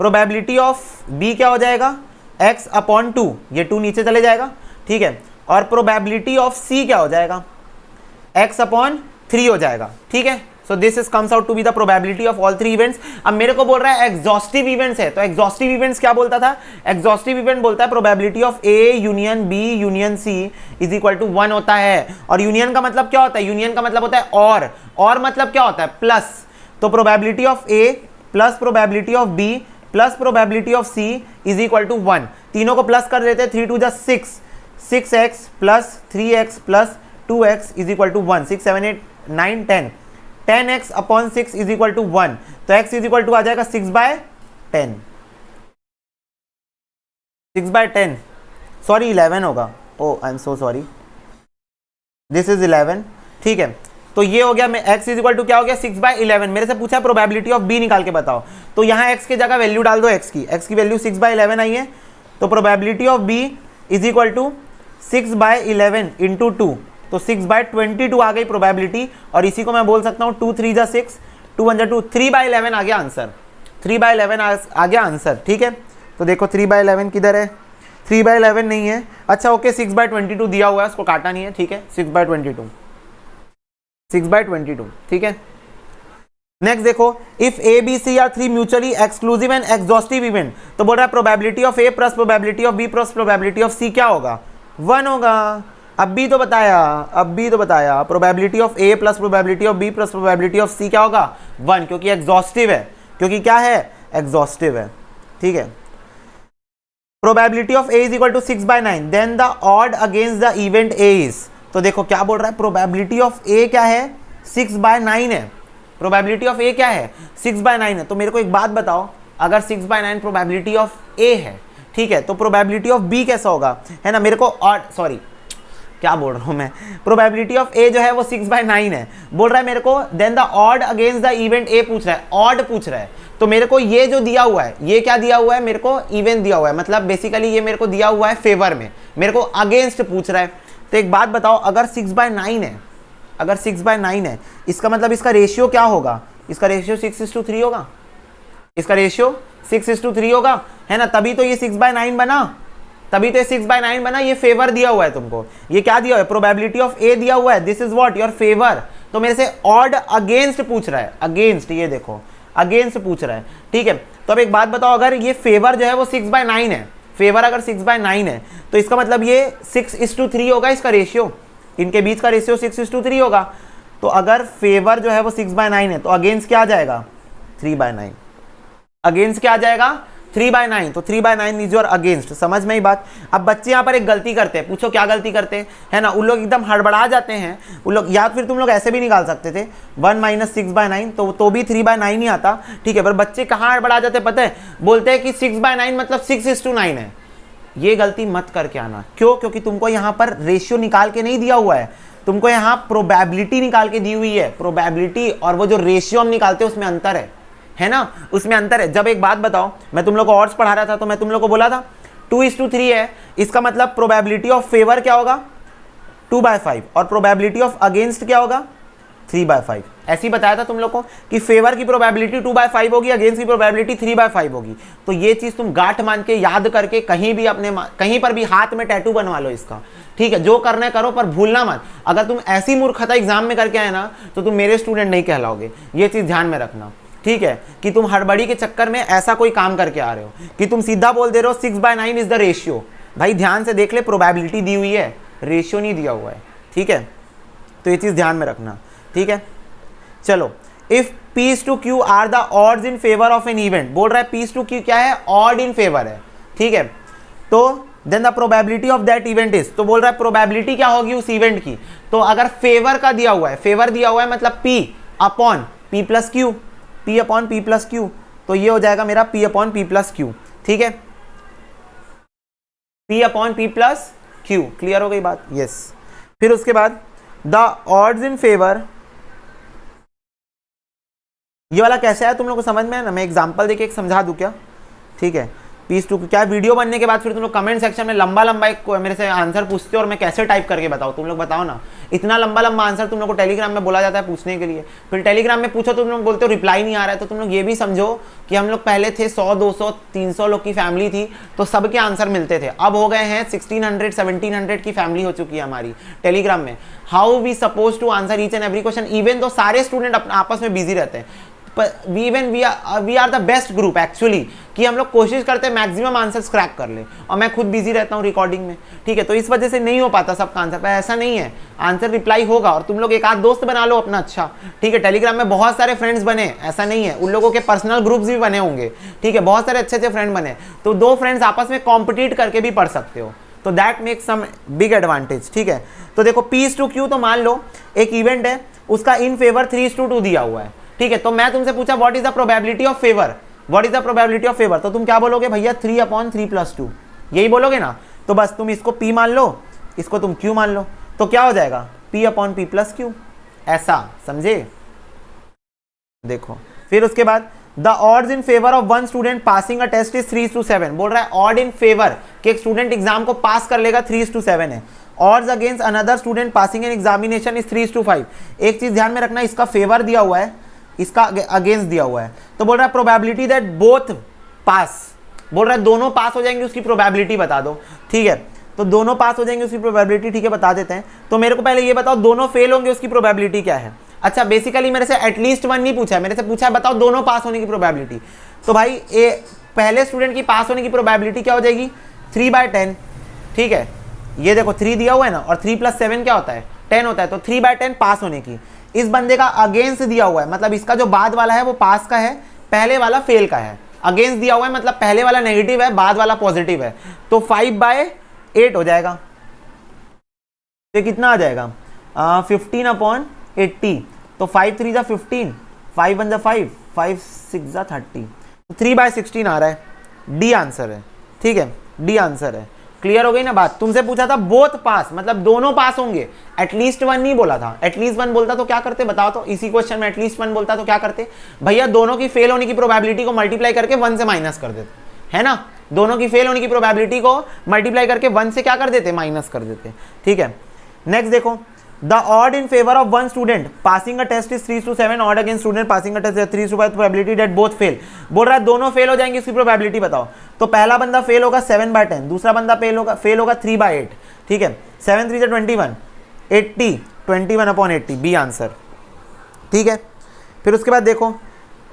probability of B क्या हो जाएगा? X/2, ये 2 नीचे चले जाएगा, ठीक है, और प्रोबेबिलिटी ऑफ सी क्या हो जाएगा? X/3 हो जाएगा, ठीक है। So this is comes out to be the probability of all 3 events. अब मेरे को बोल रहा है एग्जॉस्टिव इवेंट्स है, तो एग्जॉस्टिव इवेंट्स क्या बोलता था? एग्जॉस्टिव इवेंट बोलता है probability of A union B union C is equal to 1 होता है। और यूनियन का मतलब क्या होता है? यूनियन का मतलब होता है और मतलब क्या होता है? प्लस। तो probability of A plus probability of B plus probability of C is equal to 1। तीनों को प्लस कर देते हैं, 3 2 जा 6, 6x plus 3x plus 2x is equal to 1, 6 7 8 9 10, 10x/6 is equal to 1, तो x इज इक्वल टू आ जाएगा 6/10, 6/10, sorry 11 होगा, oh I am so sorry, this is 11, ठीक है। तो ये हो गया, मैं x इज इक्वल टू क्या हो गया? 6/11। मेरे से पूछा प्रोबेबिलिटी ऑफ b निकाल के बताओ, तो यहाँ x की जगह वैल्यू डाल दो, x की वैल्यू 6/11 आई है, तो probability of b is equal to 6/11 into 2, तो 6/22 आ गई प्रोबेबिलिटी। और इसी को मैं बोल सकता हूँ 2 3 जा 6, 2 1 जा 2, 3/11 आ गया आंसर, 3/11 आ गया आंसर, ठीक है। तो देखो 3/11 किधर है? 3/11 नहीं है, अच्छा ओके 6/22 दिया हुआ है, उसको काटा नहीं है, ठीक है, 6/22, 6/22, ठीक है। नेक्स्ट देखो, if A B C are 3 mutually exclusive and exhaustive event, तो बोल रहा है probability of A plus probability of B plus probability of C क्या होगा? 1 होगा। अब भी तो बताया probability of A plus probability of B plus probability of C क्या होगा? 1, क्योंकि एग्जॉस्टिव है, क्योंकि क्या है? एग्जॉस्टिव है, ठीक है। Probability of A is equal to 6/9, then the odd against the event A is, तो देखो क्या बोल रहा है, प्रोबेबिलिटी ऑफ ए क्या है? 6/9 है। प्रोबेबिलिटी ऑफ ए क्या है? 6/9 है। तो मेरे को एक बात बताओ, अगर 6/9 प्रोबेबिलिटी ऑफ ए है, ठीक है, तो प्रोबेबिलिटी ऑफ बी कैसा होगा? है ना, मेरे को ऑड, सॉरी क्या बोल रहा हूं मैं, प्रोबेबिलिटी ऑफ ए जो है वो 6/9 है, बोल रहा है मेरे को then the odd against the event A पूछ रहा है, ऑड पूछ रहा है। तो मेरे को ये जो दिया हुआ है, ये क्या दिया हुआ है? मेरे को इवेंट दिया हुआ है, मतलब बेसिकली ये मेरे को दिया हुआ है फेवर में, मेरे को अगेंस्ट पूछ रहा है। तो एक बात बताओ, अगर 6/9 है, अगर 6/9 है, इसका मतलब इसका रेशियो क्या होगा? इसका रेशियो 6:3 होगा, इसका रेशियो 6:3 होगा, है ना, तभी तो ये 6/9 बना, तभी तो ये 6/9 बना। ये फेवर दिया हुआ है तुमको, ये क्या दिया हुआ है, प्रोबेबिलिटी ऑफ ए दिया हुआ है, this is what your favour. तो मेरे से ऑड अगेंस्ट पूछ रहा है, अगेंस्ट, ये देखो अगेंस्ट पूछ रहा है, ठीक है। तो अब एक बात बताओ, अगर ये फेवर जो है वो 6/9 है, फेवर अगर 6/9 है तो इसका मतलब ये 6:3 होगा इसका रेशियो, इनके बीच का रेशियो 6:3 होगा। तो अगर फेवर जो है वो 6/9 है तो अगेंस्ट क्या आ जाएगा, 3/9। अगेंस्ट क्या आ जाएगा, 3/9। तो 3/9 इज योर अगेंस्ट। समझ में ही बात। अब बच्चे यहाँ पर एक गलती करते हैं, पूछो क्या गलती करते हैं, है ना, उन लोग एकदम हड़बड़ा जाते हैं उन लोग, या फिर तुम लोग ऐसे भी निकाल सकते थे 1 - 6/9, तो भी 3/9 ही आता, ठीक है। पर बच्चे कहाँ हड़बड़ा जाते हैं पता है, बोलते हैं कि 6/9 मतलब 6:9 है। ये गलती मत करके आना। क्यों? क्योंकि तुमको यहाँ पर रेशियो निकाल के नहीं दिया हुआ है, तुमको यहाँ प्रोबेबिलिटी निकाल के दी हुई है। प्रोबेबिलिटी और वो जो रेशियो हम निकालते हैं उसमें अंतर है ना, उसमें अंतर है। जब एक बात बताओ, मैं तुम लोग को ऑड्स पढ़ा रहा था तो मैं तुम लोग को बोला था 2:3 है, इसका मतलब प्रोबेबिलिटी ऑफ फेवर क्या होगा, 2/5, और प्रोबेबिलिटी ऑफ अगेंस्ट क्या होगा, 3/5। ऐसे ही बताया था तुम लोग को कि फेवर की प्रोबेबिलिटी 2/5 होगी, अगेंस्ट की प्रोबेबिलिटी 3/5 होगी। तो ये चीज तुम गांठ मान के याद करके कहीं भी अपने कहीं पर भी हाथ में टैटू बनवा लो इसका, ठीक है। जो करना है करो पर भूलना मत। अगर तुम ऐसी मूर्खता एग्जाम में करके आए ना तो तुम मेरे स्टूडेंट नहीं कहलाओगे। ये चीज ध्यान में रखना, ठीक है, कि तुम हड़बड़ी के चक्कर में ऐसा कोई काम करके आ रहे हो कि तुम सीधा बोल दे रहे हो 6/9 इज द रेशियो। भाई ध्यान से देख ले, प्रोबेबिलिटी दी हुई है, रेशियो नहीं दिया हुआ है, ठीक है। तो ये चीज ध्यान में रखना, ठीक है। चलो, if P/Q are the odds in favour of an event, बोल रहा है P/Q क्या है, ऑड इन फेवर है, ठीक है। तो then the probability of that event is, तो बोल रहा है प्रोबेबिलिटी क्या होगी उस इवेंट की। तो अगर फेवर का दिया हुआ है, फेवर दिया हुआ है मतलब P/P+Q, P/P+Q, तो ये हो जाएगा मेरा P/P+Q, ठीक है, P/P+Q। क्लियर हो गई बात, यस। फिर उसके बाद द ऑड्स इन फेवर, ये वाला कैसे है तुम लोग को समझ में है ना, मैं एग्जांपल देके एक समझा दूं क्या, ठीक है। P/Q क्या, वीडियो बनने के बाद फिर तुम लोग कमेंट सेक्शन में लंबा लंबा एक मेरे से आंसर पूछते हो और मैं कैसे टाइप करके बताऊँ, तुम लोग बताओ ना। इतना लंबा लंबा आंसर तुम लोग को टेलीग्राम में बोला जाता है पूछने के लिए, फिर टेलीग्राम में पूछो तो तुम लोग बोलते हो रिप्लाई नहीं आ रहा है। तो तुम लोग ये भी समझो कि हम लोग पहले थे 100, 200, 300 लोग की फैमिली थी तो सबके आंसर मिलते थे, अब हो गए हैं 1600, 1700 की फैमिली हो चुकी है हमारी टेलीग्राम में। How we suppose to answer each and every question, even तो सारे स्टूडेंट आपस में बिजी रहते हैं। We are the best group actually, कि हम लोग कोशिश करते हैं मैक्सिमम आंसर्स क्रैक कर ले, और मैं खुद बिजी रहता हूँ रिकॉर्डिंग में, ठीक है। तो इस वजह से नहीं हो पाता सबका आंसर, पर ऐसा नहीं है, आंसर रिप्लाई होगा। और तुम लोग एक आध दोस्त बना लो अपना, अच्छा, ठीक है। टेलीग्राम में बहुत सारे फ्रेंड्स बने, ऐसा नहीं है, उन लोगों के पर्सनल ग्रुप्स भी बने होंगे, ठीक है, बहुत सारे अच्छे अच्छे फ्रेंड बने, तो 2 फ्रेंड्स आपस में कॉम्पिटिट करके भी पढ़ सकते हो, तो that makes some big advantage, ठीक है। तो देखो P/Q, तो मान लो एक इवेंट है, उसका इन फेवर 3:2 दिया हुआ है, ठीक है। तो मैं तुमसे पूछा what is the probability of favour, what is the probability of favour, तो तुम क्या बोलोगे भैया 3/3+2, यही बोलोगे ना। तो बस तुम इसको P मान लो, इसको तुम Q मान लो, तो क्या हो जाएगा P/P+Q, ऐसा समझे। देखो फिर उसके बाद the odds in favour of one student passing a test is 3:7, बोल रहा है ऑड इन फेवर कि एक स्टूडेंट एग्जाम को पास कर लेगा 3:7 है। Odds against another student passing an examination is 3:5। एक चीज ध्यान में रखना, इसका फेवर दिया हुआ है, इसका अगेंस्ट दिया हुआ है, तो बोल रहा है प्रोबेबिलिटी दैट बोथ पास, बोल रहा है दोनों पास हो जाएंगे उसकी प्रोबेबिलिटी बता दो, ठीक है। तो दोनों पास हो जाएंगे उसकी प्रोबेबिलिटी, ठीक है, बता देते हैं। तो मेरे को पहले ये बताओ दोनों फेल होंगे उसकी प्रोबेबिलिटी क्या है। अच्छा, बेसिकली मेरे से एटलीस्ट 1 नहीं पूछा है, मेरे से पूछा है बताओ दोनों पास होने की प्रोबेबिलिटी। तो भाई पहले स्टूडेंट की पास होने की प्रोबेबिलिटी क्या हो जाएगी 3/10, ठीक है। ये देखो 3 दिया हुआ है ना, और 3 + 7 क्या होता है 10 होता है, तो 3/10 पास होने की। इस बंदे का अगेंस्ट दिया हुआ है, मतलब इसका जो बाद वाला है वो पास का है, पहले वाला फेल का है। अगेंस्ट दिया हुआ है मतलब पहले वाला नेगेटिव है, बाद वाला पॉजिटिव है, तो 5/8 हो जाएगा। तो कितना आ जाएगा 15/80, तो 5 3 = 15, 5 1 = 5, 5 6 = 30, तो 3/16 आ रहा है। डी आंसर है, ठीक है, डी आंसर है। क्लियर हो गई ना बात। तुमसे पूछा था बोथ पास, मतलब दोनों पास होंगे, एटलीस्ट 1 नहीं बोला था। एटलीस्ट 1 बोलता तो क्या करते बताओ, तो इसी क्वेश्चन में एटलीस्ट 1 बोलता तो क्या करते भैया, दोनों की फेल होने की प्रोबेबिलिटी को मल्टीप्लाई करके 1 से माइनस कर देते, है ना। दोनों की फेल होने की प्रोबेबिलिटी को मल्टीप्लाई करके 1 से क्या कर देते, माइनस कर देते, ठीक है। नेक्स्ट देखो, the odd in favour of one student passing a test is 3:7, odd against student passing a test is 3:5, probability that both fail. बोल रहा है दोनों फेल हो जाएंगे, इसकी प्रोबेबिलिटी बताओ। तो पहला बंदा फेल होगा 7/10, दूसरा बंदा फेल होगा 3/8। ठीक है, 7 3 21, 80, 21/80 बी आंसर। ठीक है, फिर उसके बाद देखो,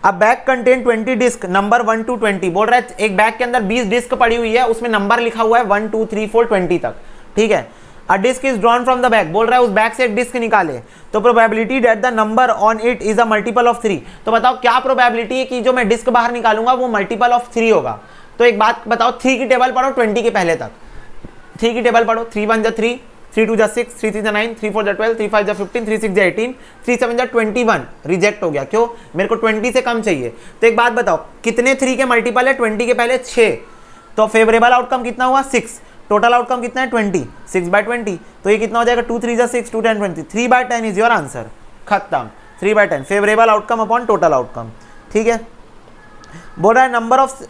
अब bag contain 20 disc number 1 to 20। बोल रहा है एक बैग के अंदर 20 डिस्क पड़ी हुई है, उसमें नंबर लिखा हुआ है 1 2 3 4 20 तक। ठीक है, a disc is drawn from the bag. बोल रहा है उस बैग से एक डिस्क निकाले, तो probability that the number on it is a multiple of 3। तो बताओ क्या प्रोबेबिलिटी है कि जो मैं डिस्क बाहर निकालूंगा वो मल्टीपल ऑफ 3 होगा। तो एक बात बताओ, 3 की टेबल पढ़ो 20 के पहले तक। 3 की टेबल पढ़ो, 3 1 3, 3 2 6, 3 3 9, 3 4 12, 3 5 15, 3 6 18, 3 7 21। रिजेक्ट हो गया, क्यों? मेरे को 20 से कम चाहिए। तो एक बात बताओ, कितने 3 के मल्टीपल है 20 के पहले? 6। तो फेवरेबल आउटकम कितना हुआ? 6। टोटल आउटकम कितना है? 20। 6/20, तो ये कितना हो जाएगा? 2 3 6, 2 10 20, 3/10 इज योर आंसर। खत्म, 3/10 favourable outcome upon total outcome. ठीक है, बोल रहा है number of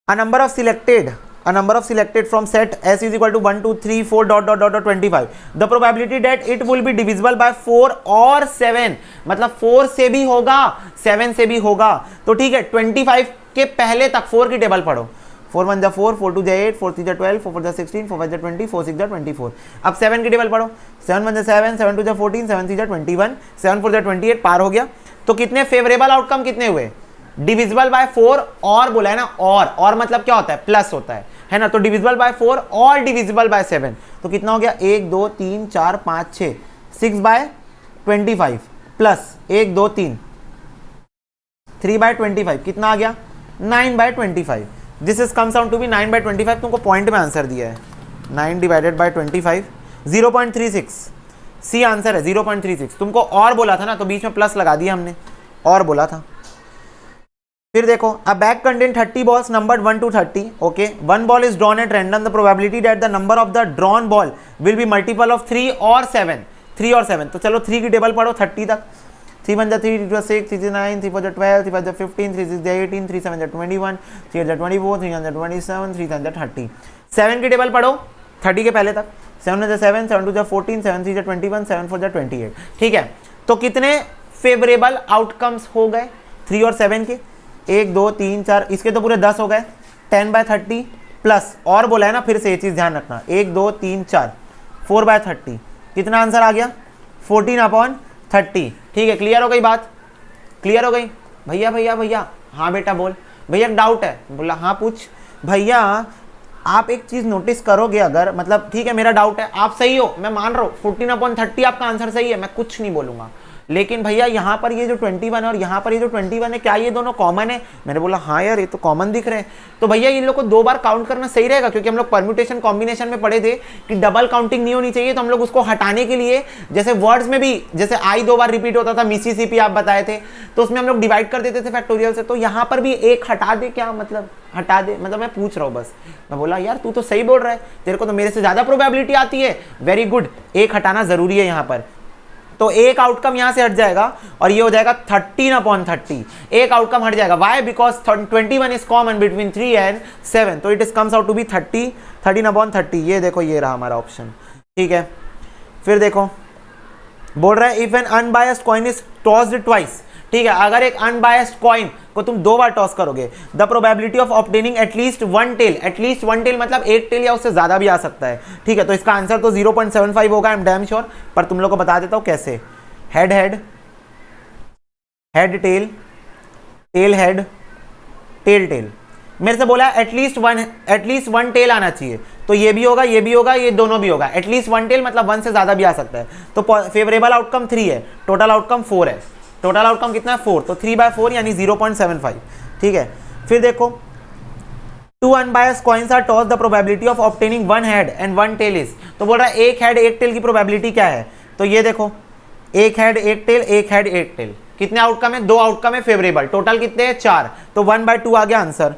a number of selected from set S is equal to 1 2 3 4 dot dot dot dot 25, the probability that it will be divisible by 4 और 7, मतलब 4 से भी होगा 7 से भी होगा। तो ठीक है, 25 के पहले तक 4 की टेबल पढ़ो। 4 1 जा 4, 4 2 जा 8, 4 3 जा 12, 4 4 जा 16, 4 5 जा 20, 4 6 जा 24। अब 7 की टेबल पढ़ो। 7 1 जा 7, 7 2 जा 14, 7 3 जा 21, 7 4 जा 28, पार हो गया। तो कितने फेवरेबल आउटकम कितने हुए? डिविजिबल बाय 4 और बोला है ना, और मतलब क्या होता है? प्लस होता है ना। तो डिविजिबल बाय 4 और डिविजिबल बाय 7, तो कितना हो गया? 1 2 3 4 5 6, 6/25 प्लस 1 2 3, 3/25 कितना आ गया? 9/25। This is comes out to be 9/25। तुमको पॉइंट में आंसर दिया है 9 डिवाइडेड बाय 25, 0.36 सी आंसर है, 0.36। तुमको और बोला था ना, तो बीच में प्लस लगा दिया हमने, और बोला था। फिर देखो, अ bag contain 30 balls numbered 1 to 30, okay. 1 ball is drawn at random, the probability that the number of the drawn ball will be multiple of 3 और 7, 3 और 7। तो चलो 3 की टेबल पढ़ो 30 तक। 3 1 जा 3, 2 जा 6, 3 9, 3 4 जा 12, 3 5 जा 15, 3 6 जा 18, 3 7 जा 21, 3 8 जा 24, 3 9 जा 27, 3 10 जा 30। 7 की टेबल पढ़ो 30 के पहले तक। 7 1 जा 7, 7 2 जा 14, 7 3 जा 21, 7 4 जा 28। ठीक है, तो कितने फेवरेबल आउटकम्स हो गए 3 और 7 के? 1 2 3 4, इसके तो पूरे 10 हो गए। 10/30 प्लस और बोला है ना, फिर से ये चीज ध्यान रखना, 1 2 3 4, 4/30। कितना आंसर आ गया? 14/30। ठीक है, क्लियर हो गई बात? क्लियर हो गई? भैया भैया भैया, हाँ बेटा बोल। भैया डाउट है? बोला हाँ पूछ। भैया आप एक चीज नोटिस करोगे, अगर मतलब ठीक है मेरा डाउट है, आप सही हो, मैं मान रहा हूँ 14/30 आपका आंसर सही है, मैं कुछ नहीं बोलूंगा। लेकिन भैया यहाँ पर ये जो 21 है और यहाँ पर ये जो 21 है, क्या ये दोनों कॉमन है? मैंने बोला हाँ यार ये तो कॉमन दिख रहे हैं। तो भैया इन लोग को 2 बार काउंट करना सही रहेगा, क्योंकि हम लोग परम्यूटेशन कॉम्बिनेशन में पढ़े थे कि डबल काउंटिंग नहीं होनी चाहिए। तो हम लोग उसको हटाने के लिए, जैसे वर्ड्स में भी जैसे आई 2 बार रिपीट होता था, मिसिसिपी आप बताए थे, तो उसमें हम लोग डिवाइड कर देते थे फैक्टोरियल से। तो यहाँ पर भी एक हटा दे, क्या मतलब हटा दे? मतलब मैं पूछ रहा हूँ बस। मैं बोला यार तू तो सही बोल रहा है, तेरे को तो मेरे से ज्यादा प्रोबेबिलिटी आती है। वेरी गुड, एक हटाना जरूरी है यहाँ पर। तो एक आउटकम यहां से हट जाएगा और ये हो जाएगा 13/30। एक आउटकम हट जाएगा, why? Because 21 is common between 3 and 7, तो it is comes out to be 13/30। ये देखो, ये रहा हमारा ऑप्शन। ठीक है, फिर देखो बोल रहा है if an unbiased coin is tossed twice. ठीक है, अगर एक अनबायस्ड कॉइन को तुम 2 बार टॉस करोगे, the probability of obtaining at least 1 tail, at least 1 tail मतलब एक टेल या उससे ज्यादा भी आ सकता है। ठीक है, तो इसका आंसर तो 0.75 होगा, आई एम डैम श्योर। पर तुम लोग को बता देता हूं कैसे। Head head, head tail, tail head, tail tail. मेरे से बोला एटलीस्ट वन टेल आना चाहिए, तो ये भी होगा, ये भी होगा, ये दोनों भी होगा। एटलीस्ट 1 टेल मतलब 1 से ज्यादा भी आ सकता है। तो फेवरेबल आउटकम 3 है, टोटल आउटकम 4 है। टोटल आउटकम कितना है? 4, तो 3/4 यानी 0.75। ठीक है, फिर देखो 2 unbiased coins are toss, the probability of obtaining 1 head and 1 tail is. तो बोल रहा है एक हेड एक टेल की प्रोबेबिलिटी क्या है? तो ये देखो, एक हेड एक टेल, एक हेड एक टेल। कितने आउटकम है? 2 आउटकम है फेवरेबल। टोटल कितने हैं? 4, तो 1/2 आ गया आंसर।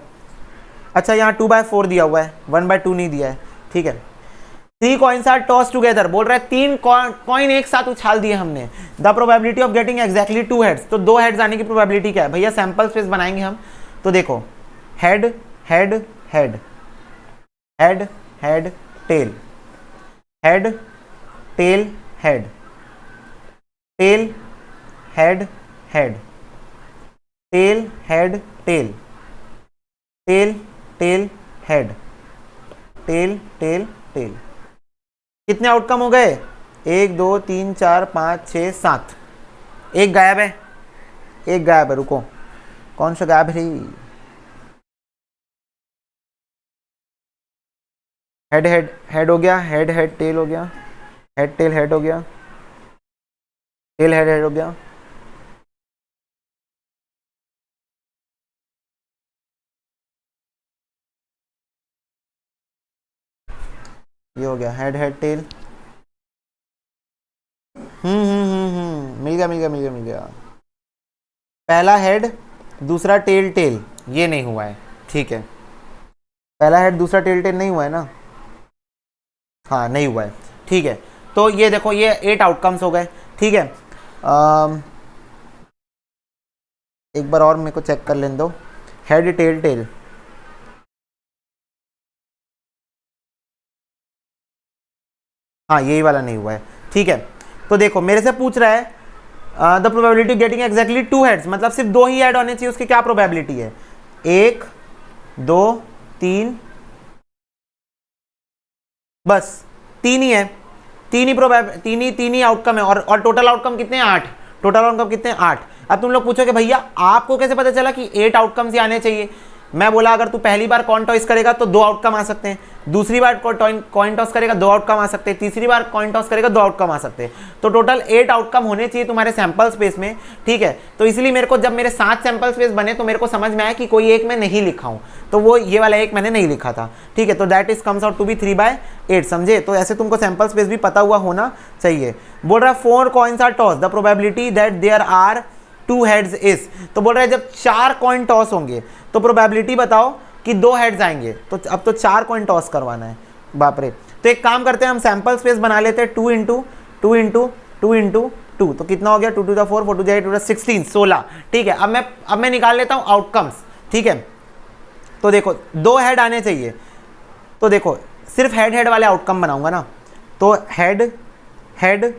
अच्छा, यहाँ 2/4 दिया हुआ है, 1/2 नहीं दिया है। ठीक है, 3 कॉइन्स आर टॉस टुगेदर। बोल रहा है 3 कॉइन एक साथ उछाल दिए हमने। The probability of getting exactly 2 heads, तो 2 हेड्स आने की प्रोबेबिलिटी क्या है? भैया सैंपल स्पेस बनाएंगे हम, तो देखो head head head, head head tail, head tail head, tail head head, tail head tail, tail tail head, tail tail tail. कितने आउटकम हो गए? 1 2 3 4 5 6 7। एक गायब है, एक गायब है, रुको कौन सा गायब है? हेड हेड हेड हो गया, हेड हेड टेल हो गया, हेड टेल हेड हो गया, टेल हेड हेड हो गया। ये हो गया हेड हेड टेल। मिल गया मिल गया मिल गया मिल गया। पहला हेड दूसरा टेल टेल, ये नहीं हुआ है, ठीक है। पहला हेड दूसरा टेल टेल नहीं हुआ है ना? हाँ नहीं हुआ है, ठीक है। तो ये देखो ये 8 आउटकम्स हो गए, ठीक है। एक बार और मेरे को चेक कर लेने दो, हेड टेल टेल। हाँ यही वाला नहीं हुआ है, ठीक है। तो देखो मेरे से पूछ रहा है the probability getting exactly 2 heads, मतलब सिर्फ 2 ही हेड होने चाहिए, उसकी क्या प्रोबेबिलिटी है? 1 2 3, बस 3 ही है, 3 ही आउटकम है। और टोटल आउटकम कितने हैं? 8। टोटल आउटकम कितने हैं? 8। अब तुम लोग पूछोगे भैया आपको कैसे पता चला कि 8 आउटकम्स ही आने चाहिए? मैं बोला अगर तू पहली बार कॉइन टॉस करेगा तो 2 आउटकम आ सकते हैं, दूसरी बार कॉइन टॉस करेगा 2 आउटकम आ सकते हैं, तीसरी बार कॉइन टॉस करेगा 2 आउटकम आ सकते हैं। तो टोटल 8 आउटकम होने चाहिए तुम्हारे सैंपल स्पेस में, ठीक है। तो इसलिए मेरे को जब मेरे 7 सैंपल स्पेस बने तो मेरे को समझ में आया कि कोई एक मैं नहीं लिखा हूं, तो वो ये वाला एक मैंने नहीं लिखा था, ठीक है। तो that is comes out to be 3/8, समझे? तो ऐसे तुमको सैंपल स्पेस भी पता हुआ होना चाहिए। बोल रहा है 4 coins are toss, the probability that there are 2 heads is. तो बोल रहा है जब 4 कॉइन टॉस होंगे तो प्रोबेबिलिटी बताओ कि 2 हेड्स आएंगे। तो अब तो 4 कॉइन टॉस करवाना है, बाप रे। तो एक काम करते हैं हम सैंपल स्पेस बना लेते हैं 2 इंटू 2 इंटू 2 इंटू 2, तो कितना हो गया? 2 to the 4 4 to the 8 16, 16, ठीक है। अब मैं निकाल लेता हूं आउटकम्स, ठीक है। तो देखो 2 हेड आने चाहिए, तो देखो सिर्फ हेड हेड वाले आउटकम बनाऊंगा ना, तो हेड हेड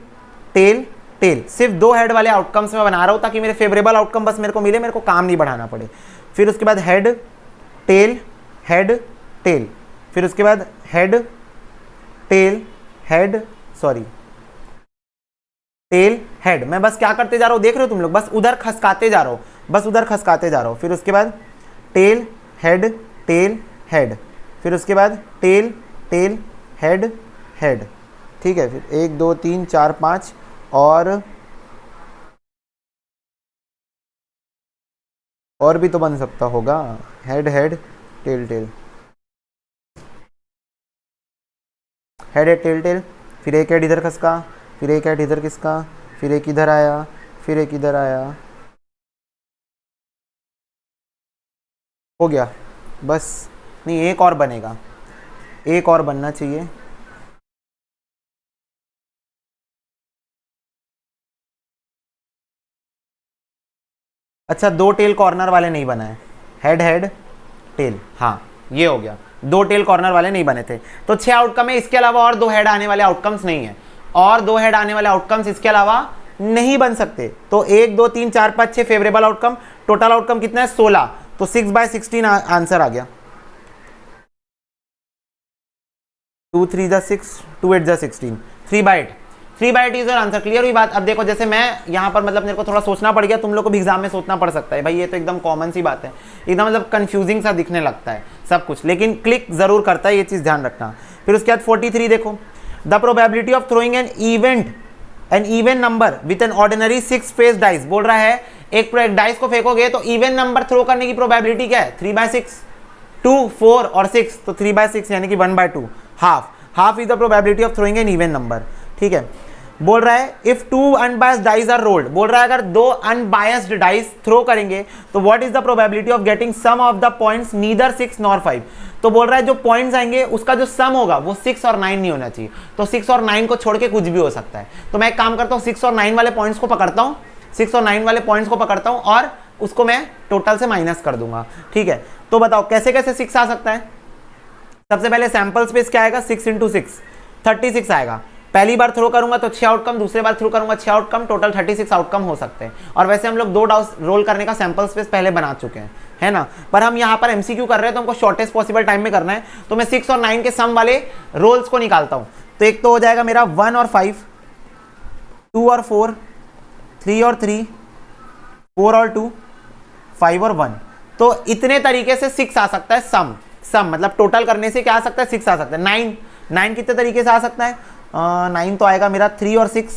टेल टेल, सिर्फ 2 हेड वाले आउटकम्स में बना रहा हूं ताकि मेरे फेवरेबल आउटकम बस मेरे को मिले, मेरे को काम नहीं बढ़ाना पड़े। फिर उसके बाद हेड टेल हेड टेल, फिर उसके बाद head tail head, sorry tail head. मैं बस क्या करते जा रहा हूं देख रहे हो तुम लोग, बस उधर खसकाते जा रहा हूं, बस उधर खसकाते जा रहा हूं। फिर उसके बाद टेल हेड टेल हेड, फिर उसके बाद टेल टेल हेड हेड, ठीक है। फिर 1 2 3 4 5 और भी तो बन सकता होगा, head head tail tail, head head tail tail, फिर एक हेड इधर खसका, फिर एक हेड इधर खिसका, फिर एक इधर आया, फिर एक इधर आया, हो गया बस। नहीं एक और बनेगा, एक और बनना चाहिए। अच्छा 2 टेल कॉर्नर वाले नहीं बना है, हेड हेड टेल, हाँ ये हो गया। 2 टेल कॉर्नर वाले नहीं बने थे, तो 6 आउटकम है। इसके अलावा और 2 हेड आने वाले आउटकम्स नहीं है, और 2 हेड आने वाले आउटकम्स इसके अलावा नहीं बन सकते। तो 1 2 3 4 5 6 फेवरेबल आउटकम, टोटल आउटकम कितना है? 16, तो 6/16 आंसर आ गया। 2 3 जा 6, 2 8 जा 16, 3/8, 3/8 इज योर आंसर। क्लियर हुई बात? अब देखो जैसे मैं यहाँ पर मतलब मेरे को थोड़ा सोचना पड़ गया, तुम लोग को भी एग्जाम में सोचना पड़ सकता है भाई, ये तो एकदम कॉमन सी बात है, एकदम मतलब कंफ्यूजिंग सा दिखने लगता है सब कुछ, लेकिन क्लिक जरूर करता है, ये चीज ध्यान रखना। फिर उसके बाद 43 देखो, the probability of throwing an even number with an ordinary 6 face dice. बोल रहा है एक डाइस को फेंकोगे तो इवन नंबर थ्रो करने की प्रोबेबिलिटी क्या है? 3/6, 2 4 और 6, तो 3/6 यानी कि 1/2, half is the probability of throwing an even number, ठीक है। बोल रहा है if 2 unbiased dice are rolled, बोल रहा है अगर 2 अनबायस्ड डाइस थ्रो करेंगे तो what is the probability of getting sum of the points neither 6 nor 5। तो बोल रहा है जो पॉइंट्स आएंगे उसका जो सम होगा वो 6 और 9 नहीं होना चाहिए, तो 6 और 9 को छोड़ के कुछ भी हो सकता है। तो मैं एक काम करता हूँ 6 और 9 वाले पॉइंट्स को पकड़ता हूँ, 6 और 9 वाले पॉइंट्स को पकड़ता हूँ और उसको मैं टोटल से माइनस कर दूंगा, ठीक है। तो बताओ कैसे कैसे 6 आ सकता है? सबसे पहले सैंपल स्पेस क्या आएगा, 6 इंटू 6 36 आएगा। पहली बार थ्रो करूंगा तो 6 आउटकम, दूसरी बार थ्रो करूंगा 6 आउटकम, टोटल 36 आउटकम हो सकते हैं। और वैसे हम लोग 2 डाउस रोल करने का सैंपल स्पेस पहले बना चुके हैं, है ना। पर हम यहाँ पर एमसीक्यू कर रहे हैं तो हमको शॉर्टेस्ट पॉसिबल टाइम में करना है, तो मैं 6 और 9 के सम वाले रोल्स को निकालता हूँ। तो एक तो हो जाएगा मेरा 1 और 5, 2 और 4, 3 और 3, 4 और 2, 5 और 1। तो इतने तरीके से 6 आ सकता है सम मतलब टोटल करने से क्या आ सकता है, 6 आ सकता है। 9 कितने तरीके से आ सकता है, 9 तो आएगा मेरा 3 और 6,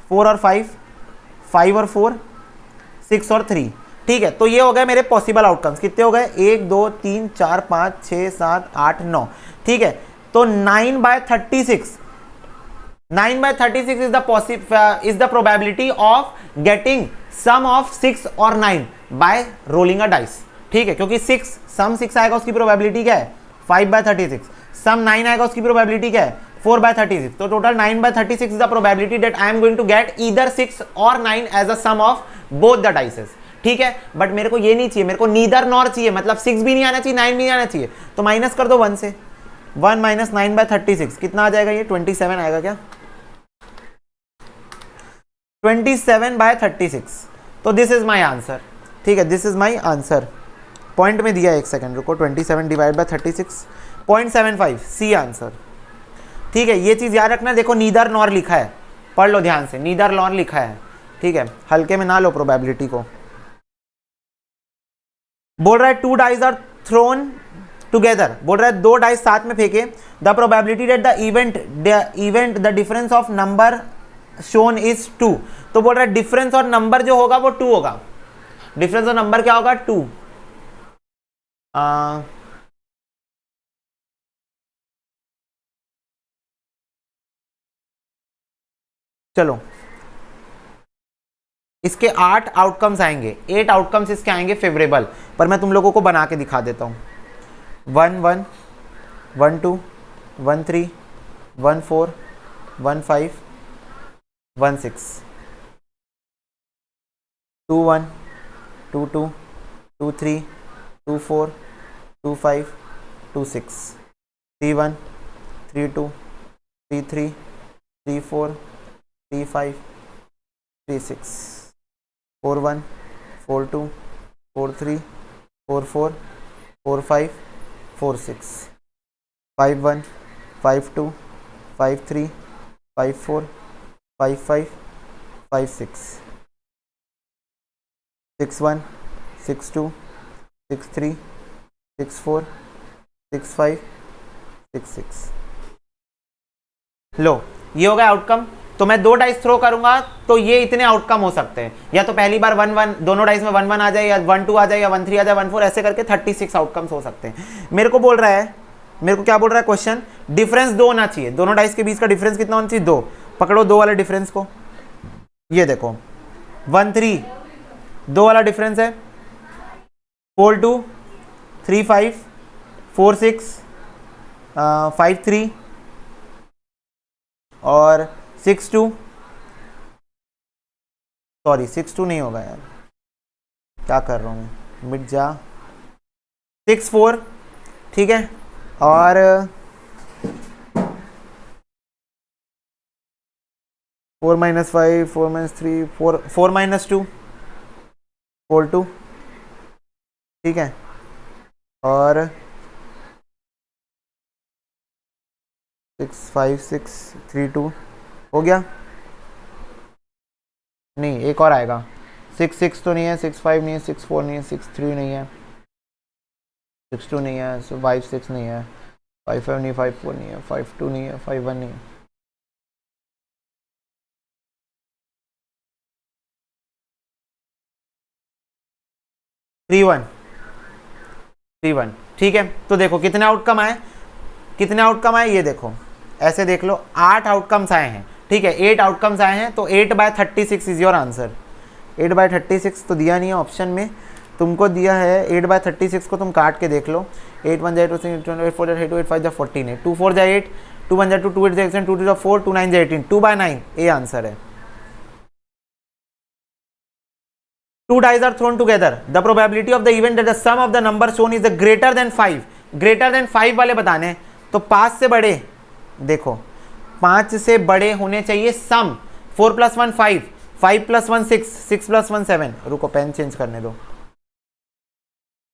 4 और 5, 5 और 4, 6 और 3। ठीक है, तो ये हो गए मेरे पॉसिबल आउटकम्स। कितने हो गए, 1 2 3 4 5 6 7 8 9। ठीक है, तो 9/36 is the probability of getting sum of 6 or 9 by rolling a dice। ठीक है, क्योंकि सम 6 आएगा उसकी प्रोबेबिलिटी क्या है, 5/36। सम 9 आएगा उसकी प्रोबेबिलिटी क्या है, 4/36। तो total 9/36 is the probability that I am going to get either 6 or 9 as a sum of both the dices. ठीक है, बट मेरे को ये नहीं चाहिए, मेरे को नीदर नॉर चाहिए, मतलब 6 भी नहीं आना चाहिए, 9 भी नहीं आना चाहिए। तो माइनस कर दो 1 से, 1 माइनस 9/36 कितना आ जाएगा, ये 27 आएगा क्या, 27/36। तो दिस इज माई आंसर। ठीक है, this is my answer. Point में दिया, एक सेकंड रुको, 27 डिवाइड बाय 36 0.75 सी आंसर। ठीक है, ये चीज याद रखना। देखो नीदर नॉर लिखा है, पढ़ लो ध्यान से, नीदर नॉर लिखा है। ठीक है, हल्के में ना लो प्रोबेबिलिटी को। बोल रहा है 2 डाइस आर थ्रोन टुगेदर, बोल रहा है 2 डाइस साथ में फेंके, the probability that the difference of number shown is 2। तो बोल रहा है डिफरेंस और नंबर जो होगा वो 2 होगा। डिफरेंस और नंबर क्या होगा, 2। चलो, इसके 8 आउटकम्स आएंगे, 8 आउटकम्स इसके आएंगे फेवरेबल, पर मैं तुम लोगों को बना के दिखा देता हूं। 1 1 1 2 1 3 1 4 1 5 1 6 2 1 2 2 2 3 2 4 2 5 2 6 3 1 3 2 3 3 3 4 3 5 3 6 4 1 4 2 4 3 4 4 4 5 4 6 5 1 5 2 5 3 5 4 5 5 5 6 6 1 6 2 6 3 6 4 6 5 6 6। लो, ये हो गया आउटकम। तो मैं 2 डाइस थ्रो करूंगा तो ये इतने आउटकम हो सकते हैं, या तो पहली बार 1 1 दोनों डाइस में 1 1 आ जाए, या 1 2 आ जाए, या 1 3 आ जाए, 1 4, ऐसे करके 36 आउटकम्स हो सकते हैं। मेरे को बोल रहा है, मेरे को क्या बोल रहा है क्वेश्चन, डिफरेंस 2 होना चाहिए, दोनों डाइस के बीच का डिफरेंस कितना होना चाहिए, 2। पकड़ो 2 वाले डिफरेंस को, ये देखो 1 3 2 वाला डिफरेंस है, 4 2 3 5 4 6 5 3 और 6 2, सॉरी 6 2 नहीं होगा यार, क्या कर रहा हूँ मैं, मिट जा, 6 4। ठीक है, और 4 - 5 4 - 3 4 4 - 2 4 2। ठीक है, और 6 5 6 3 2 हो गया। नहीं, एक और आएगा, 6 6 तो नहीं है, 6 5 नहीं है, 6 4 नहीं है, 6 3 नहीं है, 6 2 नहीं है, 5 6 नहीं है, 5 5 नहीं, 5 4 नहीं है, 5 2 नहीं है, 5 1 नहीं है। Three one. ठीक है, तो देखो कितने आउटकम आए, कितने आउटकम आए, ये देखो ऐसे देख लो, 8 आउटकम्स आए हैं। ठीक है, 8 आउटकम्स आए हैं, तो 8/36 इज योर आंसर। 8/36 तो दिया नहीं है ऑप्शन में, तुमको दिया है 8/36 को तुम काट के देख लो। 8 1 8 8 4 8 8 5 14 है, 2 4 8 2 1 2 2 8 16 2 2 4 2 9 18 2/9 ये आंसर है। 2 dice are thrown together, the probability of the event that the sum of the number shown is the greater than 5 greater than 5 वाले बताने हैं, तो 5 से बड़े, देखो 5 से बड़े होने चाहिए सम 4 + 1 5, 5 + 1 6, 6 + 1 7, रुको पेन चेंज करने दो,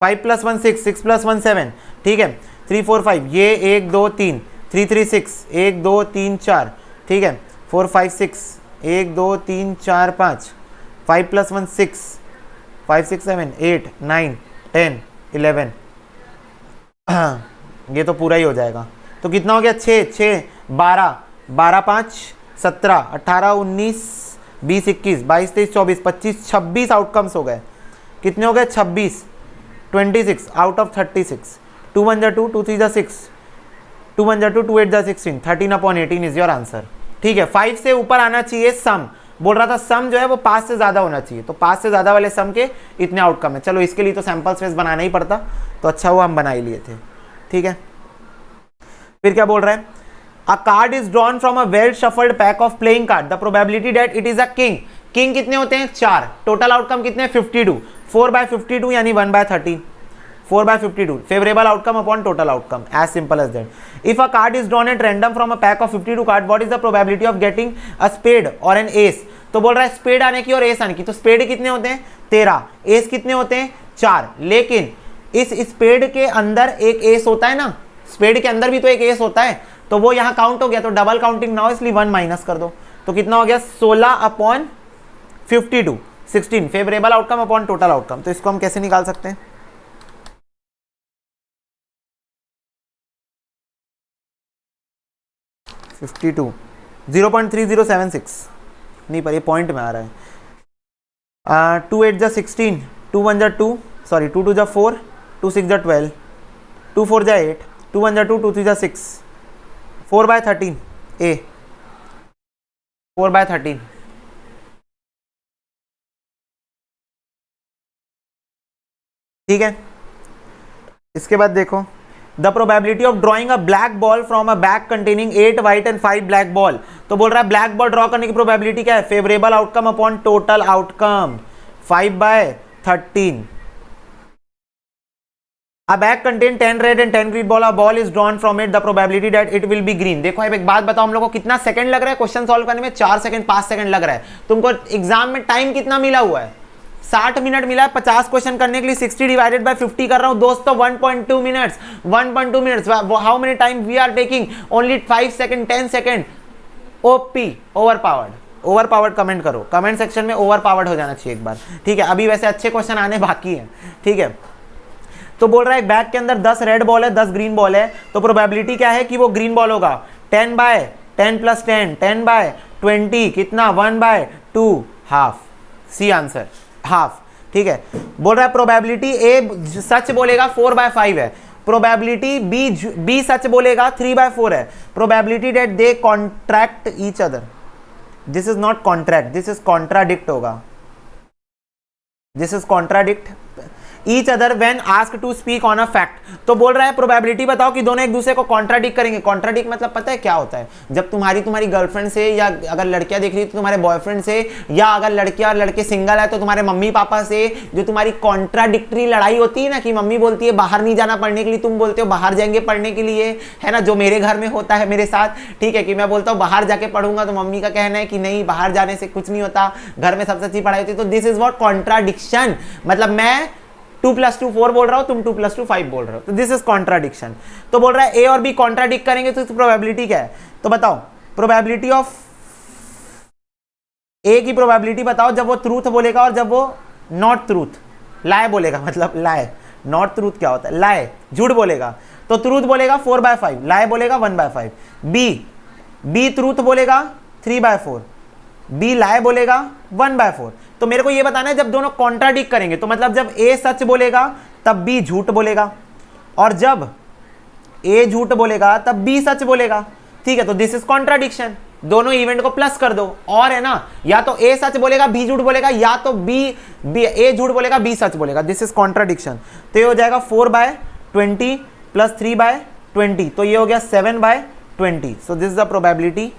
5 + 1 6, 6 + 1 7, ठीक है, 3 4 5, ये 1 2 3, 3 3 6, 1 2 3 4, ठीक है, 4 5 6, 1 2 3 4 5, 5 + 1 6, 5 6 7 8 9 10 11, ये तो पूरा ही हो जाएगा। तो कितना हो गया, 6 6 12, 12 5 17 18 19 20 21 22 23 24 25 26 आउटकम्स हो गए। कितने हो गए, 26, 26 आउट ऑफ 36, 2 1 जा 2, 2 3 जा 6, 2 1 जा 2, 2 8 जा 16, 13/18 इज योर आंसर। ठीक है, 5 से ऊपर आना चाहिए सम, बोल रहा था सम जो है वो 5 से ज़्यादा होना चाहिए, तो 5 से ज़्यादा वाले सम के इतने आउटकम है। चलो इसके लिए तो सैंपल स्पेस बनाना ही पड़ता, तो अच्छा हुआ हम बना ही लिए थे। ठीक है, फिर क्या बोल रहा है, अ card is drawn from a well shuffled pack of playing card, the probability that it is a king, king कितने होते हैं, 4, टोटल आउटकम कितने, 52, 4/52 यानी 1/13, 4/52, favourable outcome upon total outcome, as simple as that. If a card is drawn at random from a pack of 52 card, what is the probability of getting a spade or an ace, तो बोल रहा है spade आने की और S आने की, तो स्पेड कितने होते हैं 13, एस कितने होते हैं 4, लेकिन इस स्पेड के अंदर एक एस होता है ना, स्पेड के अंदर भी तो एक एस होता है, तो वो यहां काउंट हो गया, तो डबल काउंटिंग ना हो इसलिए 1 माइनस कर दो, तो कितना हो गया 16/52, 16 favourable outcome upon total outcome. तो इसको हम कैसे निकाल सकते हैं, (52) 0.3076 नहीं, पर ये पॉइंट में आ रहा है। 2 8 जा 16, 2 1 जा 2, सॉरी 2 2 जा 4, 2 6 जा 12, 2 4 जा 8, 2 1 जा 2, 2 3 जा 6, 4/13 ए, 4/13। ठीक है, इसके बाद देखो, the probability of drawing a black ball from a bag containing 8 white and 5 black ball, तो बोल रहा है ब्लैक बॉल ड्रॉ करने की प्रोबेबिलिटी क्या है, favourable outcome upon total outcome, 5/13। A bag contain 10 red and 10 green ball. A ball is drawn from it. The probability that it will be green. देखो अब एक बात बताओ, हम लोग को कितना सेकंड लग रहा है क्वेश्चन सॉल्व करने में, 4 सेकंड 5 सेकंड लग रहा है। तुमको एग्जाम में टाइम कितना मिला हुआ है, 60 मिनट मिला है 50 क्वेश्चन करने के लिए, 60 डिवाइडेड बाय 50 कर रहा हूं दोस्तों, 1.2 minutes, 1.2 minutes. How many time we are taking, only 5 second 10 second. OP, overpowered, overpowered comment करो, कमेंट सेक्शन में ओवर पावर्ड हो जाना चाहिए एक बार। ठीक है, अभी वैसे अच्छे क्वेश्चन आने बाकी है। ठीक है, तो बोल रहा है एक बैग के अंदर 10 रेड बॉल है, 10 ग्रीन बॉल है, तो प्रोबेबिलिटी क्या है कि वो ग्रीन बॉल होगा, 10/10 + 10, 10/20 कितना, 1/2, हाफ, सी आंसर, हाफ। ठीक है, बोल रहा है प्रोबेबिलिटी ए सच बोलेगा 4/5 है, प्रोबेबिलिटी बी सच बोलेगा 3/4 है, probability that they contract each other, this is not contract, this is contradict होगा, this is contradict each other when asked to speak on a fact. तो बोल रहा है प्रोबेबिलिटी बताओ कि दोनों एक दूसरे को कॉन्ट्राडिक्ट करेंगे। कॉन्ट्राडिक्ट मतलब पता है क्या होता है, जब तुम्हारी गर्लफ्रेंड से, या अगर लड़कियां देख रही तो तुम्हारे बॉयफ्रेंड से, या अगर लड़कियां और लड़के सिंगल है तो तुम्हारे मम्मी पापा से, जो तुम्हारी कॉन्ट्राडिक्टरी लड़ाई होती है ना, कि मम्मी बोलती है बाहर नहीं जाना पढ़ने के लिए, तुम बोलते हो बाहर जाएंगे पढ़ने के लिए, है ना, जो मेरे घर में होता है मेरे साथ। ठीक है, कि मैं बोलता हूँ बाहर जाके पढ़ूंगा, तो मम्मी का कहना है कि नहीं, बाहर जाने से कुछ नहीं होता, घर में सबसे अच्छी पढ़ाई होती है। तो दिस इज व्हाट कॉन्ट्राडिक्शन, मतलब मैं 2 + 2 4 बोल रहा हूं, तुम 2 + 2 5 बोल रहे हो, तो दिस इज कॉन्ट्राडिक्शन। तो बोल रहा है ए और बी कॉन्ट्राडिक्ट करेंगे तो प्रोबेबिलिटी क्या है, तो बताओ प्रोबेबिलिटी ऑफ ए की प्रोबेबिलिटी बताओ जब वो ट्रूथ बोलेगा और जब वो नॉट ट्रूथ, लाए बोलेगा, मतलब लाए, नॉट ट्रूथ क्या होता है, लाए, झूठ बोलेगा। तो ट्रूथ बोलेगा 4/5, लाए बोलेगा 1/5, बी ट्रूथ बोलेगा 3/4, बी लाए बोलेगा 1/4। तो मेरे को ये बताना है जब दोनों कॉन्ट्राडिक्ट करेंगे, तो मतलब जब ए सच बोलेगा तब बी झूठ बोलेगा, और जब ए झूठ बोलेगा तब बी सच बोलेगा। ठीक है, तो दिस इज कॉन्ट्राडिक्शन, दोनों इवेंट को प्लस कर दो, और है ना, या तो ए सच बोलेगा बी झूठ बोलेगा, या तो बी ए झूठ बोलेगा बी सच बोलेगा, दिस इज कॉन्ट्राडिक्शन। तो ये हो जाएगा 4/20 + 3/20, तो ये हो गया 7/20। सो this is the probability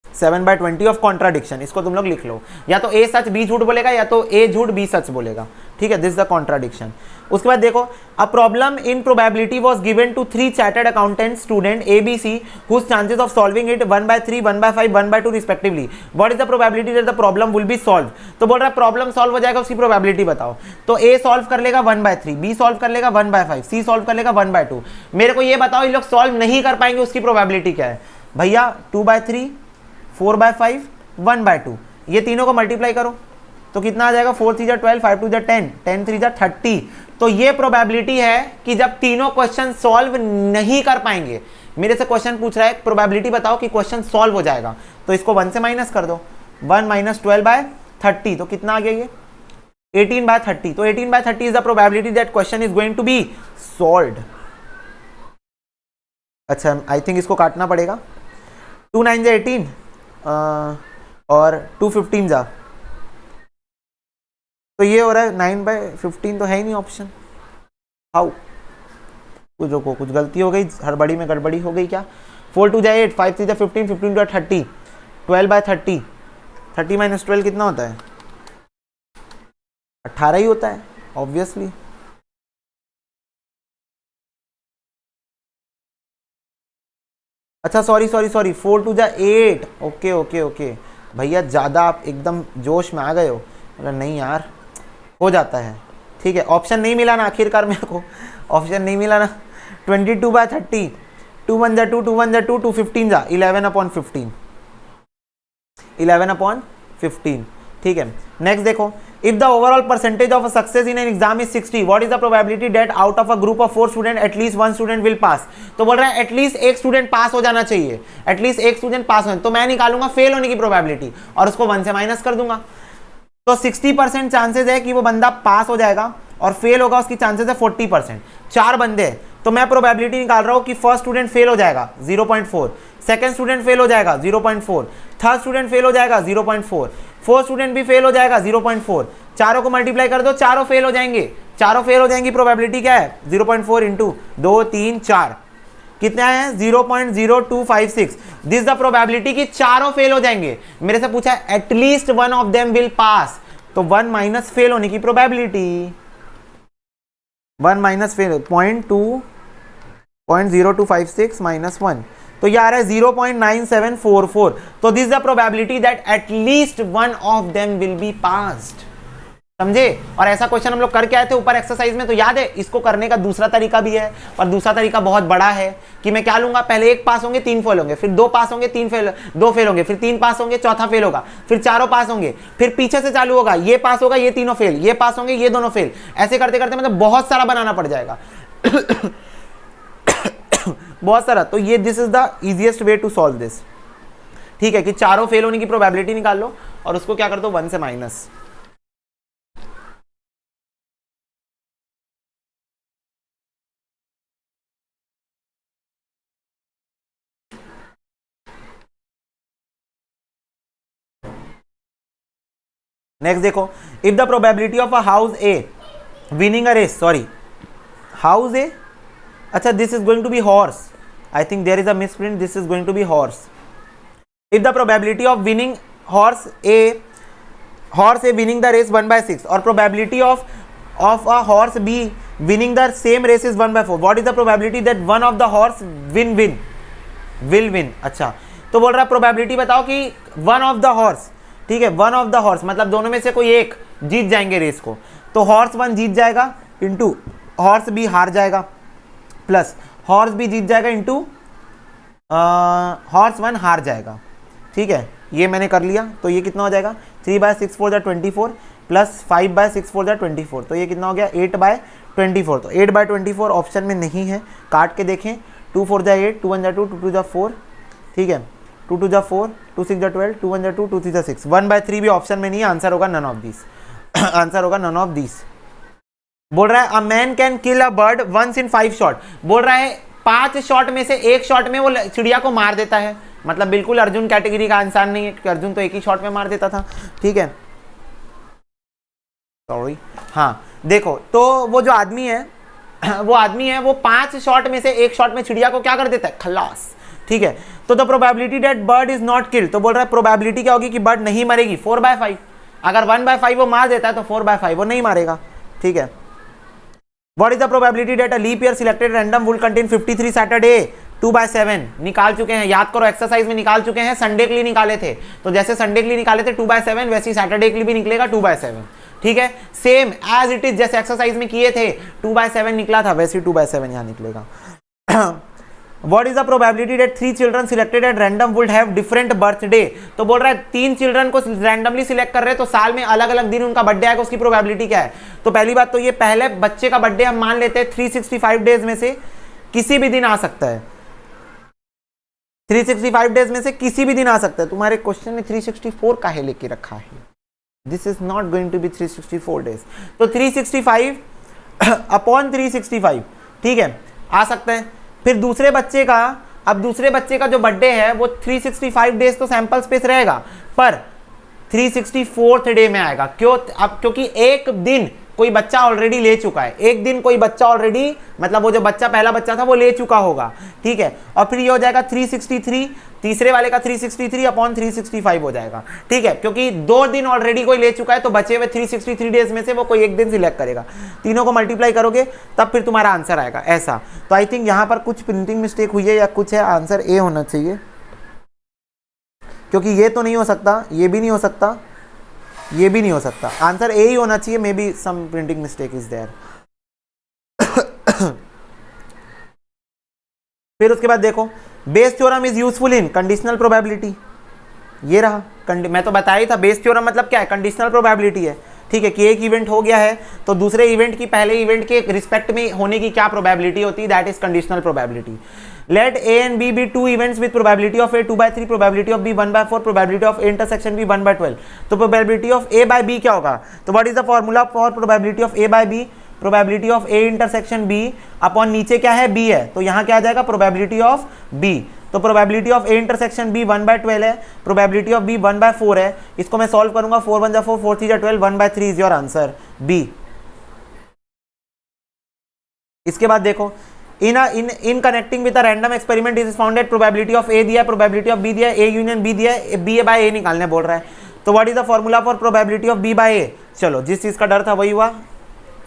7/20 of contradiction. इसको तुम लोग लिख लो, या तो ए सच बी झूठ बोलेगा, या तो ए झूठ बी सच बोलेगा। ठीक है, दिस इज द कॉन्ट्राडिक्शन। उसके बाद देखो, a problem in probability was given to 3 chartered accountant student ABC whose chances of solving it 1/3, 1/5, 1/2 respectively. What is the probability that the problem will be solve. तो बोल रहा है problem solve हो जाएगा, उसकी प्रोबेबिलिटी बताओ। तो A सॉल्व कर लेगा 1/3, B सॉल्व कर लेगा 1/5, C सॉल्व कर लेगा 1/2। मेरे को ये बताओ, ये लोग सॉल्व नहीं कर पाएंगे, उसकी प्रोबेबिलिटी क्या है भैया? 2/3, 4/5, 1/2। ये तीनों को मल्टीप्लाई करो तो कितना आ जाएगा? 4 3 12, 5 2 10, 10 3 30। तो ये प्रोबेबिलिटी है कि जब तीनों क्वेश्चन सॉल्व नहीं कर पाएंगे। मेरे से क्वेश्चन पूछ रहा है प्रोबेबिलिटी बताओ कि क्वेश्चन सॉल्व हो जाएगा, तो इसको 1 से माइनस कर दो। 1 - 12/30 तो कितना आ गया ये? 18/30। तो 18/30 is the probability that question is going to be solved. अच्छा, आई थिंक इसको काटना पड़ेगा। 2 9 जा 18 और 2 15 जा, तो ये हो रहा है 9/15। तो है ही नहीं ऑप्शन। हाउ? कुछ रुको, कुछ गलती हो गई, हड़बड़ी में गड़बड़ी हो गई क्या? 4 2 जा 8, 5 3 जा 15, 15 2 30, 12/30। 30 - 12 कितना होता है? 18 ही होता है ऑब्वियसली। अच्छा सॉरी 4 2 जा 8। ओके भैया, ज़्यादा आप एकदम जोश में आ गए हो। नहीं यार, हो जाता है, ठीक है। ऑप्शन नहीं मिला ना आखिरकार, मेरे को ऑप्शन नहीं मिला ना। 22/30, 2 1 जा 2, 2 1 जा 2, 2 15 जा 11/15, 11/15, ठीक है। नेक्स्ट देखो, if the overall percentage of success in an exam is 60, what is the probability that out of a group of 4 student at least 1 student will pass. तो बोल रहा है एटलीस्ट एक स्टूडेंट पास हो जाना चाहिए, एटलीस्ट एक स्टूडेंट पास हो। तो मैं निकालूंगा फेल होने की प्रोबेबिलिटी और उसको 1 से माइनस कर दूंगा। तो 60% चांसेस है कि वो बंदा पास हो जाएगा और फेल होगा उसकी चांसेस है 40%। 4 बंदे हैं, तो मैं प्रोबेबिलिटी निकाल रहा हूं कि फर्स्ट स्टूडेंट फेल हो जाएगा 0.4, सेकंड स्टूडेंट फेल हो जाएगा 0.4, थर्ड स्टूडेंट फेल हो जाएगा 0.4, फोर्थ स्टूडेंट भी फेल हो जाएगा 0.4। चारों को मल्टीप्लाई कर दो, चारों फेल हो जाएंगे, चारों फेल हो जाएंगी। प्रोबेबिलिटी क्या है? 0.4 इंटू 2 3 4 कितना है? 0.0256। दिस द प्रोबेबिलिटी कि चारों फेल हो जाएंगे। मेरे से पूछा है at least 1 of them will pass, तो 1 माइनस फेल होने की प्रोबेबिलिटी, 1 माइनस फेल 0.0256 माइनस 1, तो ये आ रहा है 0.9744। तो this the probability that at least 1 of them will be passed. समझे? और ऐसा क्वेश्चन हम लोग करके आए थे ऊपर एक्सरसाइज में, तो याद है। इसको करने का दूसरा तरीका भी है, और दूसरा तरीका बहुत बड़ा है कि मैं क्या लूंगा, पहले 1 पास होंगे 3 फेल होंगे, फिर 2 पास होंगे 2 फेल होंगे, फिर 3 पास होंगे, चौथा फेल होगा, फिर चारों पास होंगे, फिर पीछे से चालू होगा, ये पास होगा, ये तीनों फेल, ये पास होंगे, ये दोनों फेल। ऐसे करते करते मतलब बहुत सारा बनाना पड़ जाएगा बहुत सारा। तो ये this is the easiest way to solve this, ठीक है, कि चारों फेल होने की प्रोबेबिलिटी निकाल लो और उसको क्या कर दो 1 से माइनस। नेक्स्ट देखो, if the probability of a house A winning a race, sorry house A, अच्छा this is going to be horse, I think there is a misprint, this is going to be horse. If the probability of winning horse A winning the race 1/6 और probability of a horse B winning the same race is 1/4, what is the probability that one of the horse will win. अच्छा, तो बोल रहा है probability बताओ कि one of the horse, ठीक है, वन ऑफ द हॉर्स मतलब दोनों में से कोई एक जीत जाएंगे रेस को, तो हॉर्स 1 जीत जाएगा इंटू हॉर्स बी हार जाएगा, प्लस हॉर्स बी जीत जाएगा इंटू हॉर्स 1 हार जाएगा, ठीक है। ये मैंने कर लिया, तो ये कितना हो जाएगा 3/6 4 24 प्लस 5/6 4 24, तो ये कितना हो गया 8/24। तो 8/24 ऑप्शन में नहीं है, काट के देखें, 2 4 जा 8, 2 1 जा 2, 2 2 जा 4, ठीक है, 2 2 जा 4, 2 6 जा 12, 2 1 जा 2, 2 3 जा 6, 1/3 भी ऑप्शन में नहीं है। आंसर होगा नन ऑफ दिस आंसर होगा नन ऑफ दिस। बोल रहा है a man can kill a bird once in 5 shot, बोल रहा है 5 शॉट में से 1 शॉट में वो चिड़िया को मार देता है, मतलब बिल्कुल अर्जुन कैटेगरी का इंसान नहीं है, क्योंकि अर्जुन तो एक ही शॉट में मार देता था, ठीक है, सॉरी। हाँ देखो, तो वो जो आदमी है वो 5 शॉट में से 1 शॉट में चिड़िया को क्या कर देता है, खलास, ठीक है। तो the probability that bird is not killed, तो बोल रहा है प्रोबेबिलिटी क्या होगी कि बर्ड नहीं मरेगी 4/5। अगर 1/5 वो मार देता है तो 4/5 वो नहीं मारेगा, ठीक है। What is the probability that a leap year selected random would contain 53 Saturday 2/7? निकाल चुके हैं, याद करो, एक्सरसाइज में निकाल चुके हैं, संडे के लिए निकाले थे, तो जैसे संडे के लिए निकाले थे 2/7 वैसे ही सैटरडे के लिए भी निकलेगा 2/7, ठीक है, सेम एज इट इज, जैसे एक्सरसाइज में किए थे 2/7 निकला था वैसे ही 2/7 यहां निकलेगा। What is the probability that 3 children selected at random would have different birthday? तो बोल रहा है 3 चिल्ड्रन को रैंडमली सिलेक्ट कर रहे हैं तो साल में अलग अलग दिन उनका बर्थडे आएगा, उसकी प्रोबेबिलिटी क्या है? तो पहली बात तो ये पहले बच्चे का बर्थडे हम मान लेते हैं 365 डेज में से किसी भी दिन आ सकता है, 365 डेज में से किसी भी दिन आ सकता है। तुम्हारे क्वेश्चन में 364 काहे लेके रखा है? This is not going to be 364 days, तो 365 अपॉन 365, ठीक है, आ सकता है। फिर दूसरे बच्चे का, अब दूसरे बच्चे का जो बर्थडे है वो 365 डेज तो सैंपल स्पेस रहेगा, पर 364th डे में आएगा। क्यों? अब क्योंकि एक दिन कोई बच्चा ऑलरेडी ले चुका है, एक दिन कोई बच्चा ऑलरेडी, मतलब वो जो बच्चा पहला बच्चा था वो ले चुका होगा, ठीक है, और फिर ये हो जाएगा 363, तीसरे वाले का 363 अपॉन 365 हो जाएगा, ठीक है, क्योंकि 2 दिन ऑलरेडी कोई ले चुका है तो बचे हुए 363 डेज में से वो कोई एक दिन सिलेक्ट करेगा। तीनों को मल्टीप्लाई करोगे तब फिर तुम्हारा आंसर आएगा ऐसा। तो आई थिंक यहाँ पर कुछ प्रिंटिंग मिस्टेक हुई है या कुछ है, आंसर ए होना चाहिए, क्योंकि ये तो नहीं हो सकता, ये भी नहीं हो सकता, ये भी नहीं हो सकता, आंसर ए ही होना चाहिए। May be some printing mistake is there. फिर उसके बाद देखो, Bayes theorem is useful in conditional probability, ये रहा, मैं तो बताया ही था, बेस थ्योरम मतलब क्या है? कंडीशनल प्रोबेबिलिटी है, ठीक है, कि एक इवेंट हो गया है तो दूसरे इवेंट की पहले इवेंट के रिस्पेक्ट में होने की क्या प्रोबेबिलिटी होती है, that is conditional probability. Let A and B be 2 events with probability of A 2/3, probability of B 1/4, probability of A intersection B 1/12। तो probability of A by B क्या होगा? तो what is the formula for probability of A by B? Probability of A intersection B upon नीचे क्या है? B है, तो यहाँ क्या आ जाएगा? Probability of B. तो probability of A intersection B 1/12 है, प्रोबेबिलिटी ऑफ बी 1/4 है, इसको मैं सॉल्व करूंगा, 4 1 4 4 3 12, 1/3 इज योर आंसर बी। इसके बाद देखो, in connecting with a random experiment is found that probability of A दिया है, प्रोबेबिलिटी ऑफ बी दिया है, ए यूनियन बी दिया है, बी ए बाय ए निकालने बोल रहा है। तो what is the formula for probability of B by A? चलो, जिस चीज का डर था वही हुआ,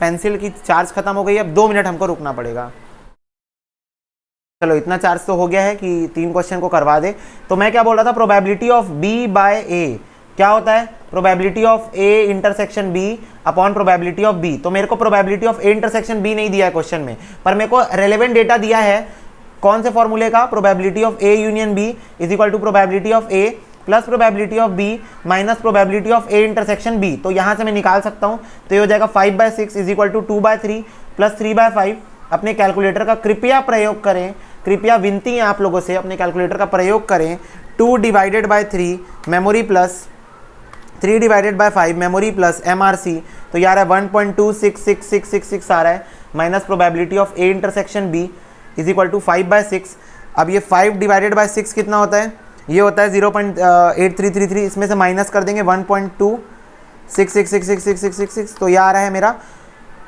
पेंसिल की चार्ज खत्म हो गई है, अब 2 मिनट हमको रुकना पड़ेगा। चलो, इतना चार्ज तो हो गया है कि 3 क्वेश्चन को करवा दे। तो मैं क्या बोल रहा था, probability of B by A क्या होता है? Probability of A intersection B upon probability of B. तो मेरे को probability of A intersection B नहीं दिया है क्वेश्चन में, पर मेरे को रेलेवेंट डेटा दिया है कौन से फॉर्मूले का? Probability of A union B is equal to probability of A plus probability of B minus probability of A intersection B. तो यहां से मैं निकाल सकता हूं, तो ये हो जाएगा 5/6 इज इक्वल टू 2/3 प्लस 3/5। अपने कैलकुलेटर का कृपया प्रयोग करें, कृपया विनती है आप लोगों से, अपने कैलकुलेटर का प्रयोग करें। 2 divided by 3 memory plus 3 divided by 5 memory plus MRC, तो यार है 1.26666 आ रहा है, minus probability of A intersection B is equal to 5/6। अब ये 5 डिवाइडेड बाय 6 कितना होता है? ये होता है 0.8333, इसमें से माइनस कर देंगे 1.2666666, तो ये आ रहा है मेरा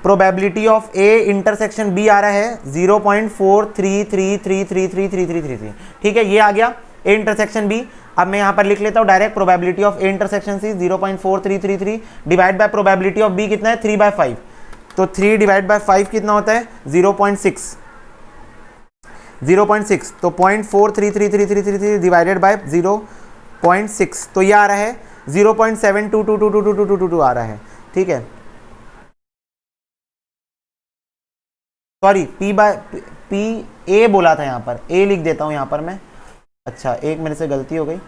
probability of A intersection B आ रहा है 0.4333333333, ठीक है, ये आ गया ए इंटरसेक्शन बी। अब मैं यहाँ पर लिख लेता हूँ direct, probability of A intersection C 0.4333 divide by probability of B कितना है? 3/5। तो 3 डिवाइड बाय 5 कितना होता है? 0.6, तो 0.433333 डिवाइडेड बाय 0.6, तो ये आ रहा है 0.72222222 आ रहा है, ठीक है। सॉरी, पी ए बोला था, यहाँ पर ए लिख देता हूँ यहाँ पर मैं, अच्छा एक मेरे से गलती हो गई,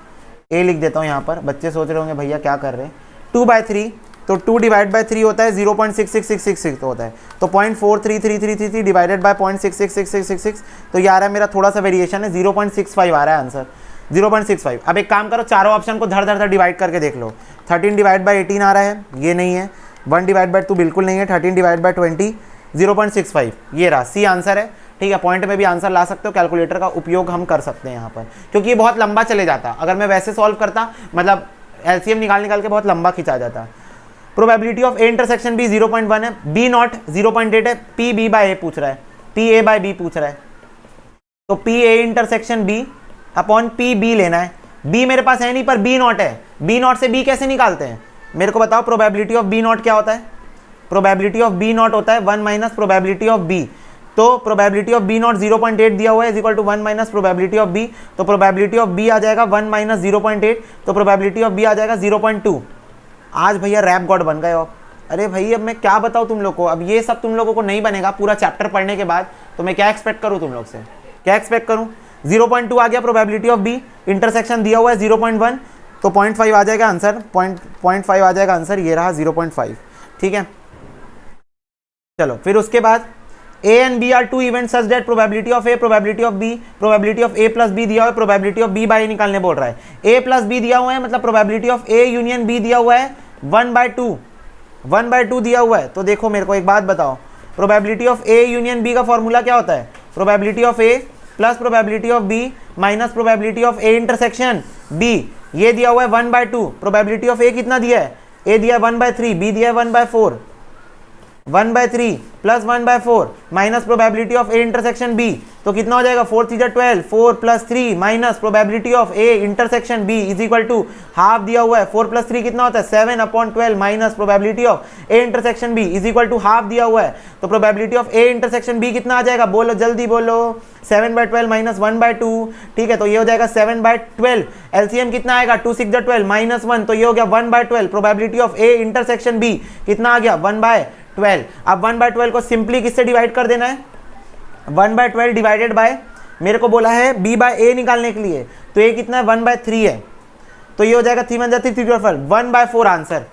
ए लिख देता हूँ यहाँ पर। बच्चे सोच रहे होंगे भैया क्या कर रहे हैं। 2/3, तो 2 डिवाइड बाय 3 होता है 0.66666 होता है, तो 0.433333 डिवाइडेड बाय 0.66666, तो ये आ रहा है मेरा, थोड़ा सा वेरिएशन है, 0.65 आ रहा है आंसर, 0.65। अब एक काम करो, चारों ऑप्शन को धड़ धड़ धड़ डिवाइड करके देख लो। 13 डिवाइड बाय 18 आ रहा है, ये नहीं है। 1 डिवाइड बाय 2 बिल्कुल नहीं है। 13 डिवाइड बाय 20 0.65, ये रहा सी आंसर है, ठीक है। पॉइंट में भी आंसर ला सकते हो, कैलकुलेटर का उपयोग हम कर सकते हैं यहाँ पर, क्योंकि ये बहुत लंबा चले जाता। अगर मैं वैसे सॉल्व करता, मतलब एलसीएम निकाल के बहुत लंबा खिंचा जाता। Probability of A intersection B 0.1 है, बी नॉट 0.8 है, पी बी बाय ए पूछ रहा है, पी ए बाय बी पूछ रहा है, तो P A intersection B upon P B लेना है। बी मेरे पास है नहीं, पर बी नॉट है, बी नॉट से बी कैसे निकालते हैं मेरे को बताओ। प्रोबेबिलिटी ऑफ बी नॉट क्या होता है? प्रोबेबिलिटी ऑफ बी नॉट होता है 1 माइनस प्रोबेबिलिटी ऑफ बी। तो प्रोबेबिलिटी ऑफ बी नॉट 0.8 दिया हुआ है, is equal to 1 minus probability of B. तो प्रोबेबिलिटी ऑफ बी आ जाएगा 1 माइनस 0.8, तो प्रोबेबिलिटी ऑफ बी आ जाएगा 0.2। आज भैया रैप गॉड बन गए हो। अरे भाई अब मैं क्या बताऊँ तुम लोग को, अब ये सब तुम लोगों को नहीं बनेगा पूरा चैप्टर पढ़ने के बाद, तो मैं क्या एक्सपेक्ट करूँ तुम लोग से, क्या एक्सपेक्ट करूँ। 0.2 आ गया प्रोबेबिलिटी ऑफ बी, इंटरसेक्शन दिया हुआ है 0.1, तो 0.5 आ जाएगा आंसर, 0.5 आ जाएगा आंसर, ये रहा 0.5। ठीक है, चलो फिर उसके बाद A and B are two events such that probability of A, probability of B, probability of A plus B दिया हुआ है, probability of B by A निकालने बोल रहा है। A plus B दिया हुआ है, मतलब probability of A union B दिया हुआ है 1/2, 1/2 दिया हुआ है। तो देखो मेरे को एक बात बताओ, probability of A union B का फॉर्मूला क्या होता है, probability of A plus probability of B minus probability of A intersection B। ये दिया हुआ है 1/2, probability of A कितना दिया है, A दिया है 1/3, B दिया है 1/4, 1/3 plus 1/4 minus probability of A intersection B, तो कितना हो जाएगा 4 3 12, 4 plus 3 minus probability of A intersection B is equal to half दिया हुआ है, 4 प्लस 3 कितना होता है 7/12 minus probability of A intersection B is equal to half दिया हुआ है। तो probability of A intersection B कितना आ जाएगा, बोलो जल्दी बोलो, 7/12 माइनस 1/2। ठीक है, तो ये हो जाएगा 7/12, एलसीएम कितना आएगा 2 6 12 माइनस 1, तो ये हो गया 1/12। Probability of A intersection B कितना आ गया 1/12। अब 1/12 को सिंपली किससे डिवाइड कर देना है, 1/12 डिवाइडेड बाय, मेरे को बोला है b बाय a निकालने के लिए, तो ये कितना है 1/3 है, तो ये हो जाएगा 3 1 3 3 4 1/4 answer,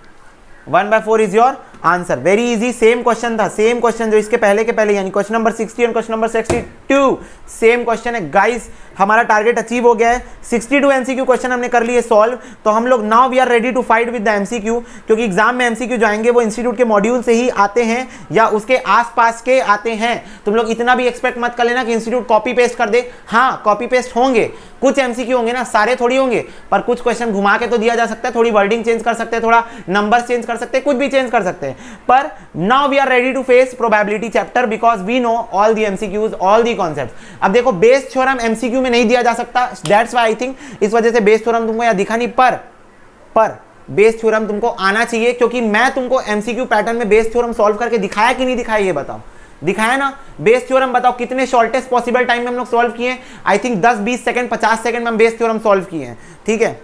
1/4 is your answer. Very easy, same question था, सेम क्वेश्चन जो इसके पहले के पहले, यानी क्वेश्चन नंबर 60 और क्वेश्चन नंबर 62 सेम क्वेश्चन है गाइस। हमारा टारगेट अचीव हो गया है, 62 एमसीक्यू क्वेश्चन हमने कर लिए सॉल्व। तो हम लोग now we are ready to fight with the MCQ, क्योंकि एग्जाम में एमसीक्यू जो आएंगे वो इंस्टीट्यूट के मॉड्यूल से ही आते हैं या उसके आसपास के आते हैं। तुम लोग इतना भी एक्सपेक्ट मत कर लेना कि इंस्टीट्यूट कॉपी पेस्ट कर दे। हाँ कॉपी पेस्ट होंगे, कुछ एमसीक्यू होंगे ना, सारे थोड़ी होंगे, पर कुछ क्वेश्चन घुमा के तो दिया जा सकता है, थोड़ी वर्डिंग चेंज कर सकते हैं, थोड़ा नंबर चेंज कर सकते हैं, कुछ भी चेंज कर सकते हैं। पर now we are ready to face probability chapter because we know all the MCQs, all the concepts. अब देखो बेस थ्योरम एमसीक्यू में नहीं दिया जा सकता, दैट्स व्हाई आई थिंक इस वजह से बेस थ्योरम तुमको यहां दिखा नहीं, पर बेस थ्योरम तुमको आना चाहिए, क्योंकि मैं तुमको एमसीक्यू पैटर्न में बेस थ्योरम सॉल्व करके दिखाया कि नहीं दिखाया, ये बताओ, दिखाया ना। बेस थ्योरम बताओ कितने शॉर्टेस्ट पॉसिबल टाइम में हम लोग सॉल्व किए, आई थिंक 10 20 सेकंड 50 सेकंड में हम बेस थ्योरम सॉल्व किए हैं। ठीक है,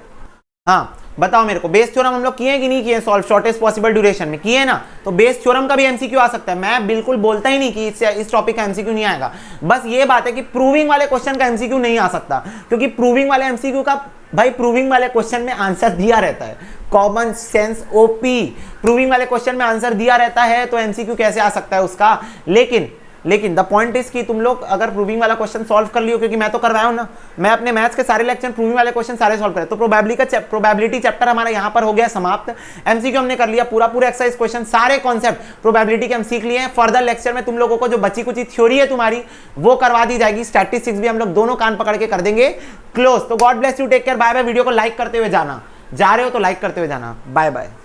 हाँ बताओ मेरे को, बेस थ्योरम हम लोग किए कि नहीं किए सॉल्व शॉर्टेस्ट पॉसिबल ड्यूरेशन में, किए ना। तो बेस थ्योरम का भी एमसीक्यू आ सकता है, मैं बिल्कुल बोलता ही नहीं कि इस टॉपिक का एमसीक्यू नहीं आएगा, बस ये बात है कि प्रूविंग वाले क्वेश्चन का एमसीक्यू नहीं आ सकता, क्योंकि प्रूविंग वाले एमसीक्यू का भाई प्रूविंग वाले क्वेश्चन में आंसर दिया रहता है, कॉमन सेंस ओपी, प्रूविंग वाले क्वेश्चन में आंसर दिया रहता है, तो एमसीक्यू कैसे आ सकता है उसका। लेकिन द पॉइंट इज कि तुम लोग अगर प्रूविंग वाला क्वेश्चन सॉल्व कर लियो, क्योंकि मैं तो कर रहा हूं ना, मैं अपने मैथ्स के सारे लेक्चर प्रूविंग वाले क्वेश्चन सारे सॉल्व कर, तो प्रोबेबिलिटी चैप्टर हमारा यहां पर हो गया समाप्त। एमसीक्यू हमने कर लिया पूरा एक्सरसाइज क्वेश्चन, सारे कॉन्सेप्ट प्रोबेबिलिटी के हम सीख लिए हैं। फर्दर लेक्चर में तुम लोगों को जो बची कुछ थ्योरी है तुम्हारी वो करवा दी जाएगी, स्टैटिस्टिक्स भी हम लोग दोनों कान पकड़ के कर देंगे क्लोज। तो God bless you, take care, bye bye. Video को लाइक करते हुए जाना, जा रहे हो तो लाइक करते हुए जाना, बाय बाय।